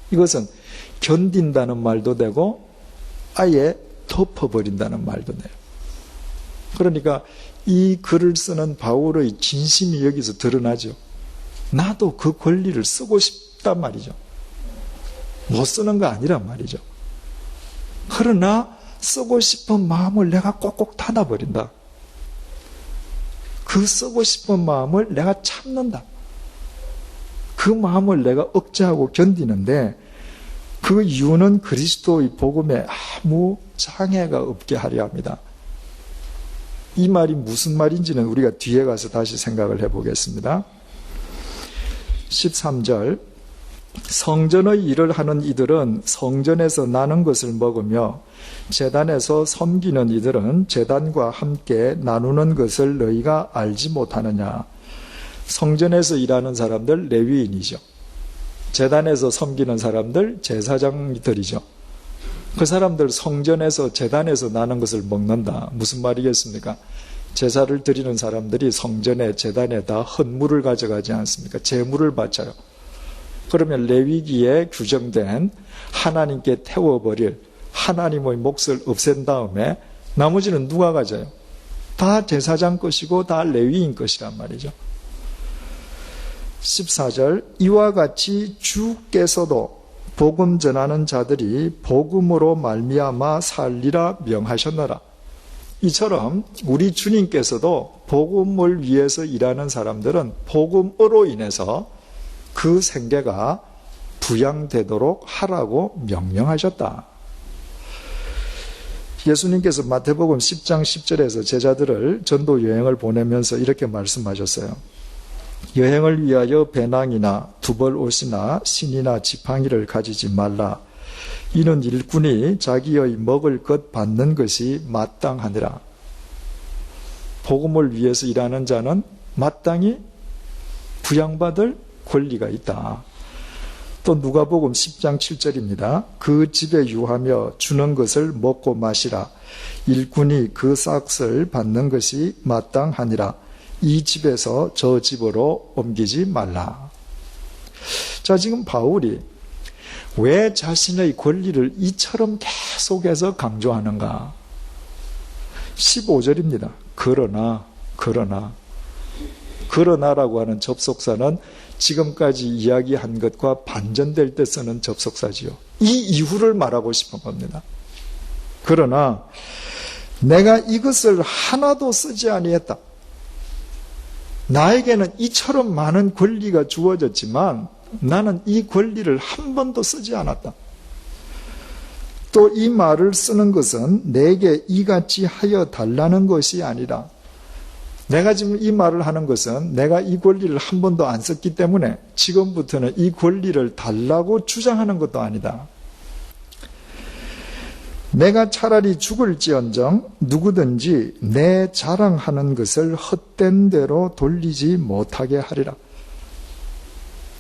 Speaker 2: 이것은 견딘다는 말도 되고 아예 덮어버린다는 말도 돼요. 그러니까 이 글을 쓰는 바울의 진심이 여기서 드러나죠. 나도 그 권리를 쓰고 싶단 말이죠. 못 쓰는 거 아니란 말이죠. 그러나 쓰고 싶은 마음을 내가 꼭꼭 닫아버린다. 그 쓰고 싶은 마음을 내가 참는다. 그 마음을 내가 억제하고 견디는데 그 이유는 그리스도의 복음에 아무 장애가 없게 하려 합니다. 이 말이 무슨 말인지는 우리가 뒤에 가서 다시 생각을 해보겠습니다. 13절 성전의 일을 하는 이들은 성전에서 나는 것을 먹으며 제단에서 섬기는 이들은 제단과 함께 나누는 것을 너희가 알지 못하느냐. 성전에서 일하는 사람들 레위인이죠. 제단에서 섬기는 사람들 제사장들이죠. 그 사람들 성전에서 제단에서 나는 것을 먹는다. 무슨 말이겠습니까? 제사를 드리는 사람들이 성전에 제단에 다 헌물을 가져가지 않습니까? 제물을 바쳐요. 그러면 레위기에 규정된 하나님께 태워버릴 하나님의 몫을 없앤 다음에 나머지는 누가 가져요? 다 제사장 것이고 다 레위인 것이란 말이죠. 14절 이와 같이 주께서도 복음 전하는 자들이 복음으로 말미암아 살리라 명하셨노라. 이처럼 우리 주님께서도 복음을 위해서 일하는 사람들은 복음으로 인해서 그 생계가 부양되도록 하라고 명령하셨다. 예수님께서 마태복음 10장 10절에서 제자들을 전도 여행을 보내면서 이렇게 말씀하셨어요. 여행을 위하여 배낭이나 두벌 옷이나 신이나 지팡이를 가지지 말라. 이는 일꾼이 자기의 먹을 것 받는 것이 마땅하니라. 복음을 위해서 일하는 자는 마땅히 부양받을 권리가 있다. 또 누가복음 10장 7절입니다. 그 집에 유하며 주는 것을 먹고 마시라. 일꾼이 그 삭을 받는 것이 마땅하니라. 이 집에서 저 집으로 옮기지 말라. 자, 지금 바울이 왜 자신의 권리를 이처럼 계속해서 강조하는가? 15절입니다. 그러나 그 그러나라고 하는 접속사는 지금까지 이야기한 것과 반전될 때 쓰는 접속사지요. 이 이후를 말하고 싶은 겁니다. 그러나 내가 이것을 하나도 쓰지 아니했다. 나에게는 이처럼 많은 권리가 주어졌지만 나는 이 권리를 한 번도 쓰지 않았다. 또 이 말을 쓰는 것은 내게 이같이 하여 달라는 것이 아니라, 내가 지금 이 말을 하는 것은 내가 이 권리를 한 번도 안 썼기 때문에 지금부터는 이 권리를 달라고 주장하는 것도 아니다. 내가 차라리 죽을지언정 누구든지 내 자랑하는 것을 헛된 대로 돌리지 못하게 하리라.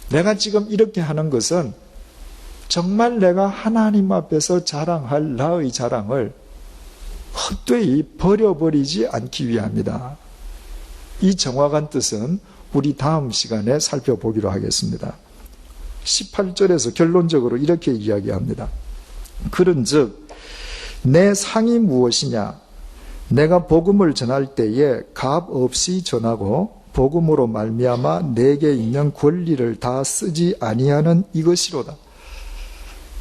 Speaker 2: 내가 지금 이렇게 하는 것은 정말 내가 하나님 앞에서 자랑할 나의 자랑을 헛되이 버려버리지 않기 위함이다. 이 정확한 뜻은 우리 다음 시간에 살펴보기로 하겠습니다. 18절에서 결론적으로 이렇게 이야기합니다. 그런즉 내 상이 무엇이냐? 내가 복음을 전할 때에 값 없이 전하고 복음으로 말미암아 내게 있는 권리를 다 쓰지 아니하는 이것이로다.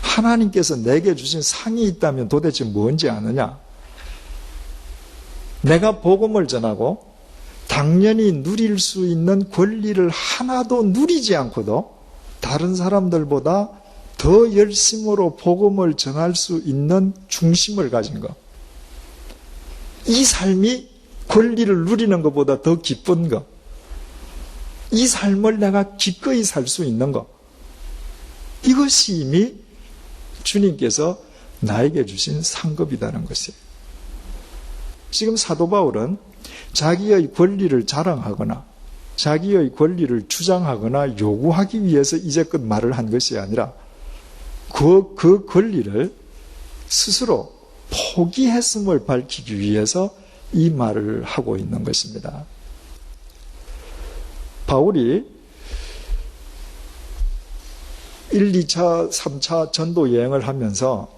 Speaker 2: 하나님께서 내게 주신 상이 있다면 도대체 뭔지 아느냐? 내가 복음을 전하고 당연히 누릴 수 있는 권리를 하나도 누리지 않고도 다른 사람들보다 더 열심으로 복음을 전할 수 있는 중심을 가진 것. 이 삶이 권리를 누리는 것보다 더 기쁜 것. 이 삶을 내가 기꺼이 살 수 있는 것. 이것이 이미 주님께서 나에게 주신 상급이라는 것이에요. 지금 사도 바울은 자기의 권리를 자랑하거나 자기의 권리를 주장하거나 요구하기 위해서 이제껏 말을 한 것이 아니라 그 권리를 스스로 포기했음을 밝히기 위해서 이 말을 하고 있는 것입니다. 바울이 1, 2차, 3차 전도 여행을 하면서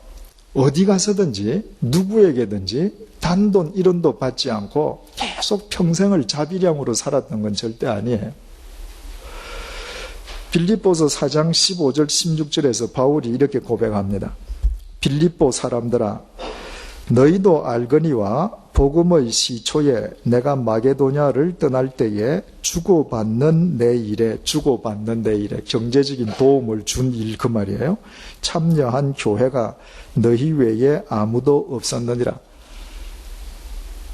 Speaker 2: 어디 가서든지 누구에게든지 단돈 1원도 받지 않고 계속 평생을 자비량으로 살았던 건 절대 아니에요. 빌립보서 4장 15절 16절에서 바울이 이렇게 고백합니다. 빌립보 사람들아, 너희도 알거니와 복음의 시초에 내가 마게도냐를 떠날 때에 주고받는 내 일에 경제적인 도움을 준 일 그 말이에요. 참여한 교회가 너희 외에 아무도 없었느니라.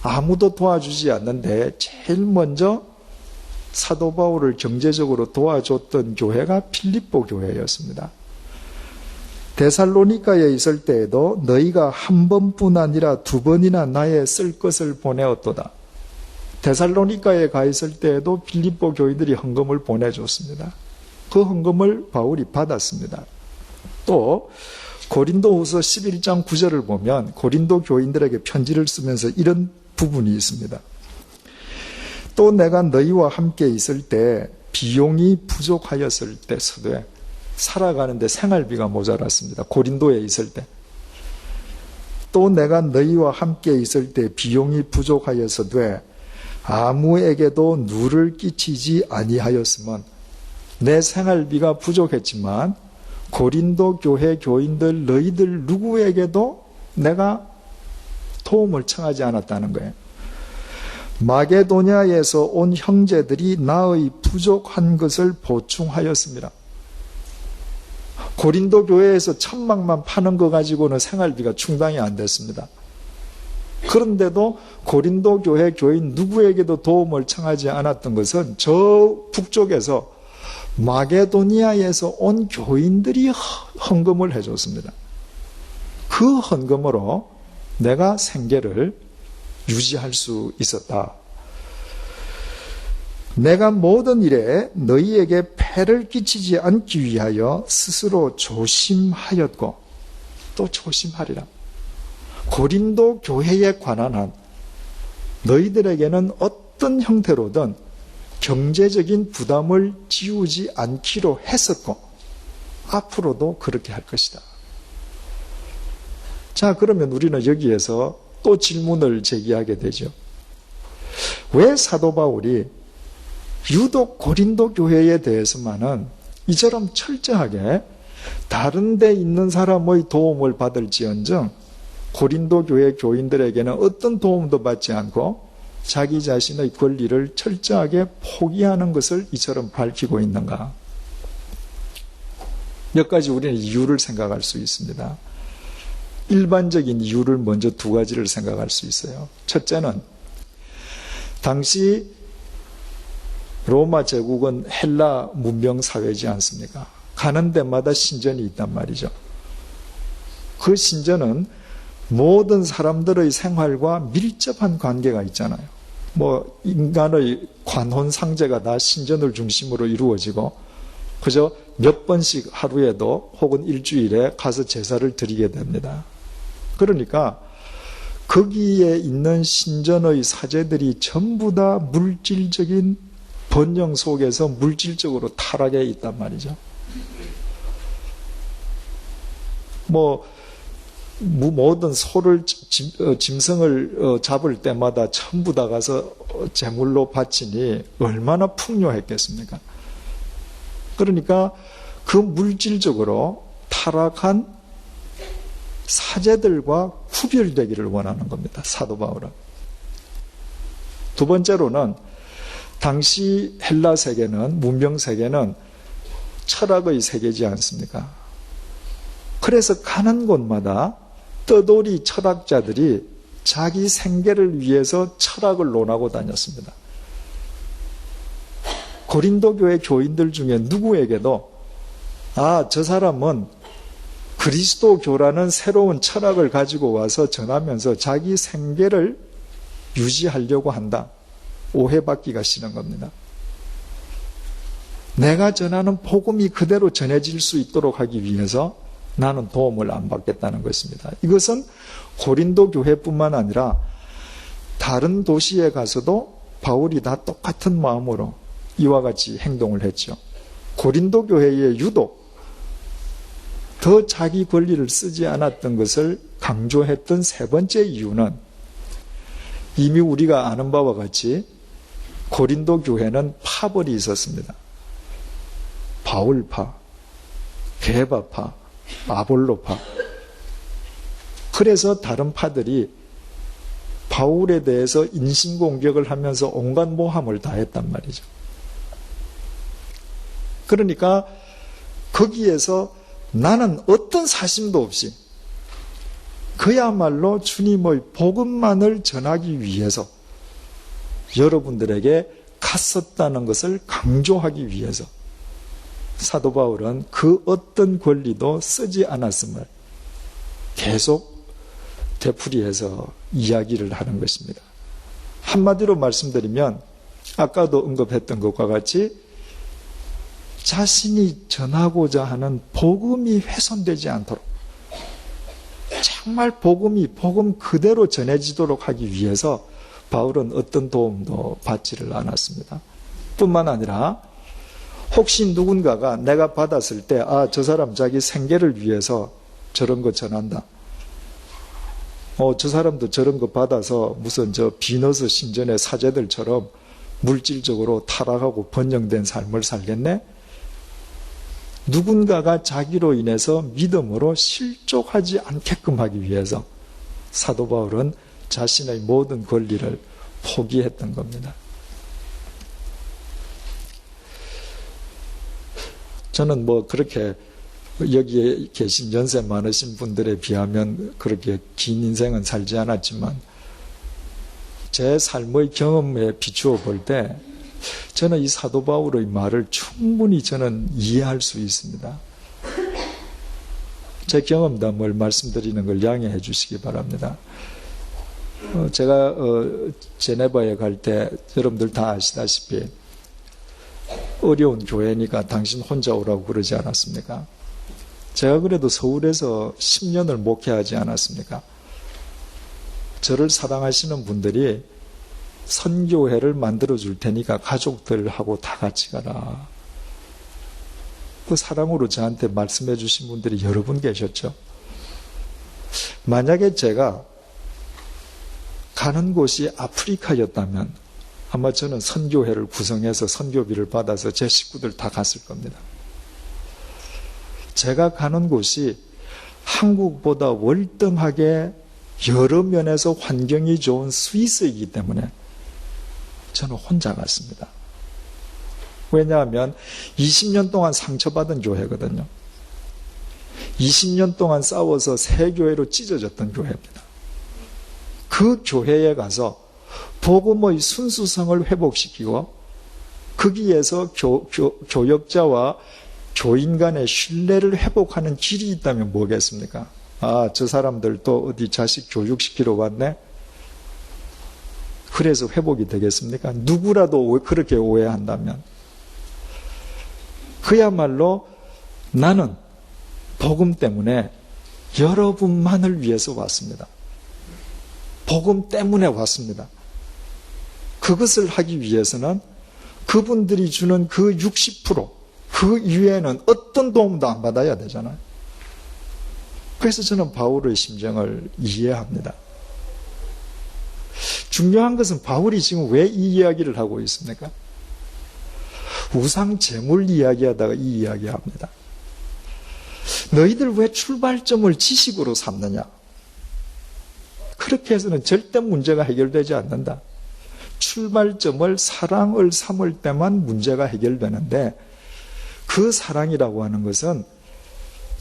Speaker 2: 아무도 도와주지 않는데 제일 먼저 사도 바울을 경제적으로 도와줬던 교회가 빌립보 교회였습니다. 데살로니가에 있을 때에도 너희가 한 번뿐 아니라 두 번이나 나의 쓸 것을 보내었도다. 데살로니가에 가 있을 때에도 빌립보 교인들이 헌금을 보내줬습니다. 그 헌금을 바울이 받았습니다. 또 고린도후서 11장 9절을 보면 고린도 교인들에게 편지를 쓰면서 이런 부분이 있습니다. 또 내가 너희와 함께 있을 때 비용이 부족하였을 때 서도에 살아가는데 생활비가 모자랐습니다. 고린도에 있을 때. 또 내가 너희와 함께 있을 때 비용이 부족하여서되 아무에게도 누를 끼치지 아니하였으면, 내 생활비가 부족했지만 고린도 교회 교인들 너희들 누구에게도 내가 도움을 청하지 않았다는 거예요. 마게도냐에서 온 형제들이 나의 부족한 것을 보충하였습니다. 고린도 교회에서 천막만 파는 거 가지고는 생활비가 충당이 안 됐습니다. 그런데도 고린도 교회 교인 누구에게도 도움을 청하지 않았던 것은 저 북쪽에서 마게도니아에서 온 교인들이 헌금을 해줬습니다. 그 헌금으로 내가 생계를 유지할 수 있었다. 내가 모든 일에 너희에게 폐를 끼치지 않기 위하여 스스로 조심하였고 또 조심하리라. 고린도 교회에 관한 한 너희들에게는 어떤 형태로든 경제적인 부담을 지우지 않기로 했었고 앞으로도 그렇게 할 것이다. 자, 그러면 우리는 여기에서 또 질문을 제기하게 되죠. 왜 사도 바울이 유독 고린도 교회에 대해서만은 이처럼 철저하게 다른 데 있는 사람의 도움을 받을지언정 고린도 교회 교인들에게는 어떤 도움도 받지 않고 자기 자신의 권리를 철저하게 포기하는 것을 이처럼 밝히고 있는가? 몇 가지 우리는 이유를 생각할 수 있습니다. 일반적인 이유를 먼저 두 가지를 생각할 수 있어요. 첫째는 당시 로마 제국은 헬라 문명 사회지 않습니까? 가는 데마다 신전이 있단 말이죠. 그 신전은 모든 사람들의 생활과 밀접한 관계가 있잖아요. 뭐 인간의 관혼 상제가 다 신전을 중심으로 이루어지고 그저 몇 번씩 하루에도 혹은 일주일에 가서 제사를 드리게 됩니다. 그러니까 거기에 있는 신전의 사제들이 전부 다 물질적인 번영 속에서 물질적으로 타락해 있단 말이죠. 모든 소를 짐승을 잡을 때마다 전부 다 가서 제물로 바치니 얼마나 풍요했겠습니까? 그러니까 그 물질적으로 타락한 사제들과 구별되기를 원하는 겁니다. 사도 바울은. 두 번째로는 당시 헬라 세계는, 문명 세계는 철학의 세계지 않습니까? 그래서 가는 곳마다 떠돌이 철학자들이 자기 생계를 위해서 철학을 논하고 다녔습니다. 고린도 교회 교인들 중에 누구에게도 저 사람은 그리스도교라는 새로운 철학을 가지고 와서 전하면서 자기 생계를 유지하려고 한다. 오해받기가 싫은 겁니다. 내가 전하는 복음이 그대로 전해질 수 있도록 하기 위해서 나는 도움을 안 받겠다는 것입니다. 이것은 고린도 교회뿐만 아니라 다른 도시에 가서도 바울이 다 똑같은 마음으로 이와 같이 행동을 했죠. 고린도 교회에 유독 더 자기 권리를 쓰지 않았던 것을 강조했던 세 번째 이유는 이미 우리가 아는 바와 같이 고린도 교회는 파벌이 있었습니다. 바울파, 게바파, 아볼로파. 그래서 다른 파들이 바울에 대해서 인신공격을 하면서 온갖 모함을 다 했단 말이죠. 그러니까 거기에서 나는 어떤 사심도 없이 그야말로 주님의 복음만을 전하기 위해서 여러분들에게 갔었다는 것을 강조하기 위해서 사도 바울은 그 어떤 권리도 쓰지 않았음을 계속 되풀이해서 이야기를 하는 것입니다. 한마디로 말씀드리면 아까도 언급했던 것과 같이 자신이 전하고자 하는 복음이 훼손되지 않도록 정말 복음 그대로 전해지도록 하기 위해서 바울은 어떤 도움도 받지를 않았습니다. 뿐만 아니라 혹시 누군가가 내가 받았을 때 저 사람 자기 생계를 위해서 저런 거 전한다. 저 사람도 저런 거 받아서 무슨 비너스 신전의 사제들처럼 물질적으로 타락하고 번영된 삶을 살겠네? 누군가가 자기로 인해서 믿음으로 실족하지 않게끔 하기 위해서 사도 바울은 자신의 모든 권리를 포기했던 겁니다. 저는 그렇게 여기에 계신 연세 많으신 분들에 비하면 그렇게 긴 인생은 살지 않았지만 제 삶의 경험에 비추어 볼 때 저는 이 사도 바울의 말을 충분히 저는 이해할 수 있습니다. 제 경험담을 말씀드리는 걸 양해해 주시기 바랍니다. 제가 제네바에 갈 때 여러분들 다 아시다시피 어려운 교회니까 당신 혼자 오라고 그러지 않았습니까? 제가 그래도 서울에서 10년을 목회하지 않았습니까? 저를 사랑하시는 분들이 선교회를 만들어 줄 테니까 가족들하고 다 같이 가라. 그 사랑으로 저한테 말씀해 주신 분들이 여러 분 계셨죠. 만약에 제가 가는 곳이 아프리카였다면 아마 저는 선교회를 구성해서 선교비를 받아서 제 식구들 다 갔을 겁니다. 제가 가는 곳이 한국보다 월등하게 여러 면에서 환경이 좋은 스위스이기 때문에 저는 혼자 갔습니다. 왜냐하면 20년 동안 상처받은 교회거든요. 20년 동안 싸워서 새 교회로 찢어졌던 교회입니다. 그 교회에 가서 복음의 순수성을 회복시키고 거기에서 교역자와 교인 간의 신뢰를 회복하는 길이 있다면 뭐겠습니까? 아, 저 사람들 또 어디 자식 교육시키러 왔네? 그래서 회복이 되겠습니까? 누구라도 그렇게 오해한다면. 그야말로 나는 복음 때문에 여러분만을 위해서 왔습니다. 복음 때문에 왔습니다. 그것을 하기 위해서는 그분들이 주는 그 60%, 그 이외에는 어떤 도움도 안 받아야 되잖아요. 그래서 저는 바울의 심정을 이해합니다. 중요한 것은 바울이 지금 왜 이 이야기를 하고 있습니까? 우상 제물 이야기하다가 이 이야기합니다. 너희들 왜 출발점을 지식으로 삼느냐? 그렇게 해서는 절대 문제가 해결되지 않는다. 출발점을 사랑을 삼을 때만 문제가 해결되는데 그 사랑이라고 하는 것은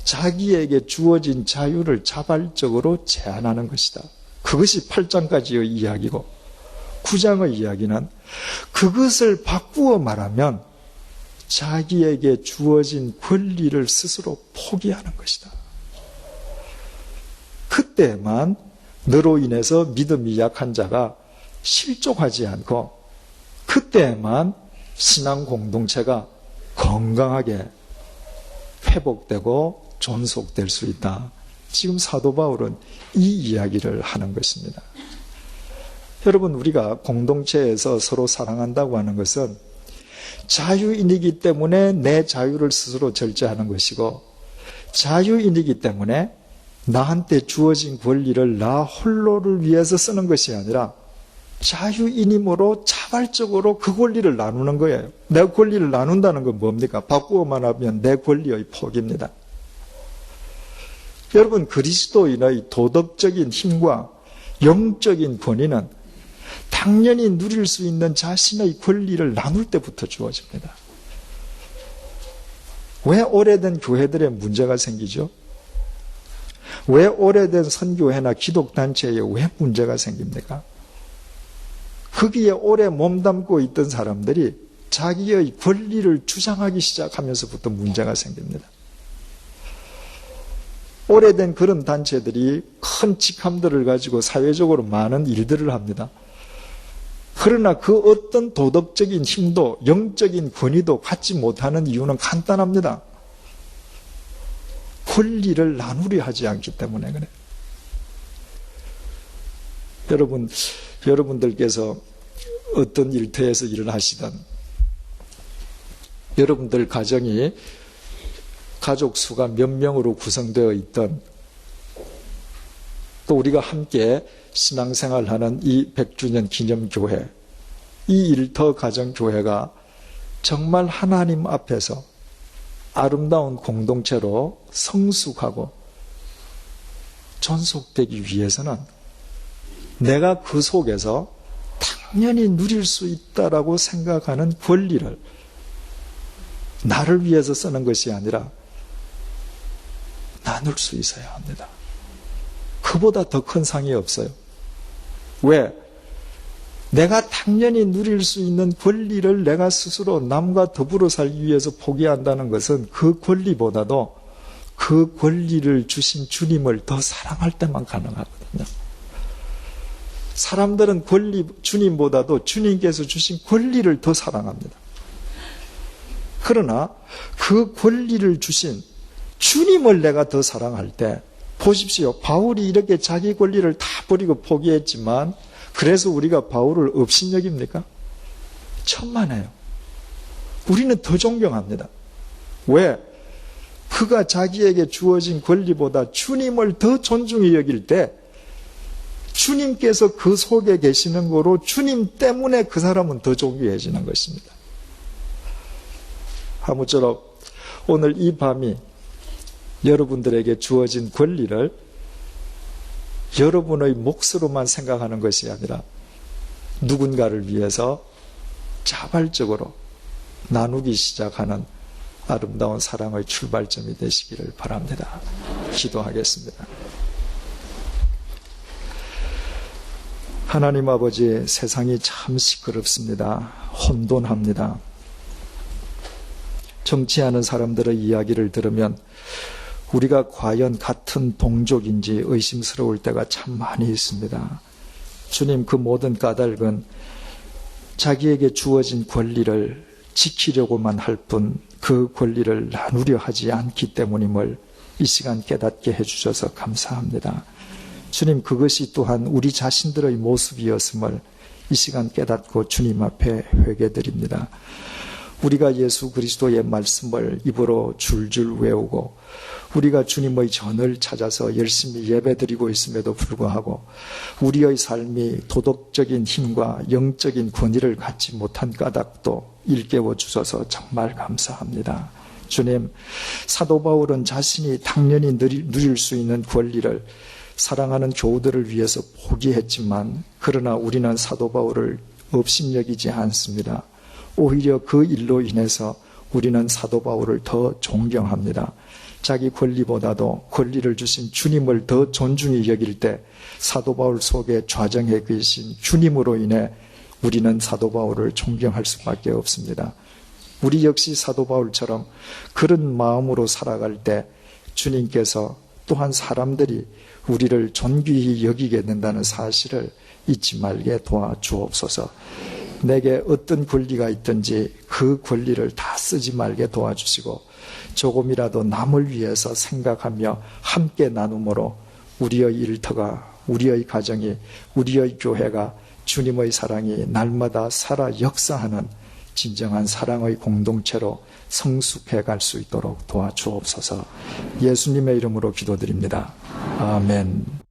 Speaker 2: 자기에게 주어진 자유를 자발적으로 제한하는 것이다. 그것이 8장까지의 이야기고 9장의 이야기는 그것을 바꾸어 말하면 자기에게 주어진 권리를 스스로 포기하는 것이다. 그때만 너로 인해서 믿음이 약한 자가 실족하지 않고 그때만 신앙 공동체가 건강하게 회복되고 존속될 수 있다. 지금 사도 바울은 이 이야기를 하는 것입니다. 여러분, 우리가 공동체에서 서로 사랑한다고 하는 것은 자유인이기 때문에 내 자유를 스스로 절제하는 것이고 자유인이기 때문에 나한테 주어진 권리를 나 홀로를 위해서 쓰는 것이 아니라 자유인임으로 자발적으로 그 권리를 나누는 거예요. 내 권리를 나눈다는 건 뭡니까? 바꾸어 말하면 내 권리의 포기입니다. 여러분, 그리스도인의 도덕적인 힘과 영적인 권위는 당연히 누릴 수 있는 자신의 권리를 나눌 때부터 주어집니다. 왜 오래된 교회들에 문제가 생기죠? 왜 오래된 선교회나 기독단체에 왜 문제가 생깁니까? 거기에 오래 몸담고 있던 사람들이 자기의 권리를 주장하기 시작하면서부터 문제가 생깁니다. 오래된 그런 단체들이 큰 직함들을 가지고 사회적으로 많은 일들을 합니다. 그러나 그 어떤 도덕적인 힘도 영적인 권위도 갖지 못하는 이유는 간단합니다. 권리를 나누려 하지 않기 때문에 그래요. 여러분들께서 어떤 일터에서 일을 하시든 여러분들 가정이 가족 수가 몇 명으로 구성되어 있든 또 우리가 함께 신앙생활하는 이 100주년 기념교회, 이 일터 가정교회가 정말 하나님 앞에서 아름다운 공동체로 성숙하고 존속되기 위해서는 내가 그 속에서 당연히 누릴 수 있다라고 생각하는 권리를 나를 위해서 쓰는 것이 아니라 나눌 수 있어야 합니다. 그보다 더 큰 상이 없어요. 왜? 내가 당연히 누릴 수 있는 권리를 내가 스스로 남과 더불어 살기 위해서 포기한다는 것은 그 권리보다도 그 권리를 주신 주님을 더 사랑할 때만 가능하거든요. 사람들은 주님보다도 주님께서 주신 권리를 더 사랑합니다. 그러나 그 권리를 주신 주님을 내가 더 사랑할 때, 보십시오. 바울이 이렇게 자기 권리를 다 버리고 포기했지만 그래서 우리가 바울을 업신여깁니까? 천만에요. 우리는 더 존경합니다. 왜? 그가 자기에게 주어진 권리보다 주님을 더 존중히 여길 때 주님께서 그 속에 계시는 거로 주님 때문에 그 사람은 더 존귀해지는 것입니다. 아무쪼록 오늘 이 밤이 여러분들에게 주어진 권리를 여러분의 몫으로만 생각하는 것이 아니라 누군가를 위해서 자발적으로 나누기 시작하는 아름다운 사랑의 출발점이 되시기를 바랍니다. 기도하겠습니다. 하나님 아버지, 세상이 참 시끄럽습니다. 혼돈합니다. 정치하는 사람들의 이야기를 들으면 우리가 과연 같은 동족인지 의심스러울 때가 참 많이 있습니다. 주님, 그 모든 까닭은 자기에게 주어진 권리를 지키려고만 할 뿐 그 권리를 나누려 하지 않기 때문임을 이 시간 깨닫게 해주셔서 감사합니다. 주님, 그것이 또한 우리 자신들의 모습이었음을 이 시간 깨닫고 주님 앞에 회개드립니다. 우리가 예수 그리스도의 말씀을 입으로 줄줄 외우고 우리가 주님의 전을 찾아서 열심히 예배드리고 있음에도 불구하고 우리의 삶이 도덕적인 힘과 영적인 권위를 갖지 못한 까닭도 일깨워 주셔서 정말 감사합니다. 주님, 사도 바울은 자신이 당연히 누릴 수 있는 권리를 사랑하는 교우들을 위해서 포기했지만 그러나 우리는 사도 바울을 업신여기지 않습니다. 오히려 그 일로 인해서 우리는 사도 바울을 더 존경합니다. 자기 권리보다도 권리를 주신 주님을 더 존중히 여길 때 사도 바울 속에 좌정해 계신 주님으로 인해 우리는 사도 바울을 존경할 수밖에 없습니다. 우리 역시 사도 바울처럼 그런 마음으로 살아갈 때 주님께서 또한 사람들이 우리를 존귀히 여기게 된다는 사실을 잊지 말게 도와주옵소서. 내게 어떤 권리가 있든지 그 권리를 다 쓰지 말게 도와주시고 조금이라도 남을 위해서 생각하며 함께 나눔으로 우리의 일터가, 우리의 가정이, 우리의 교회가 주님의 사랑이 날마다 살아 역사하는 진정한 사랑의 공동체로 성숙해 갈 수 있도록 도와주옵소서. 예수님의 이름으로 기도드립니다. 아멘.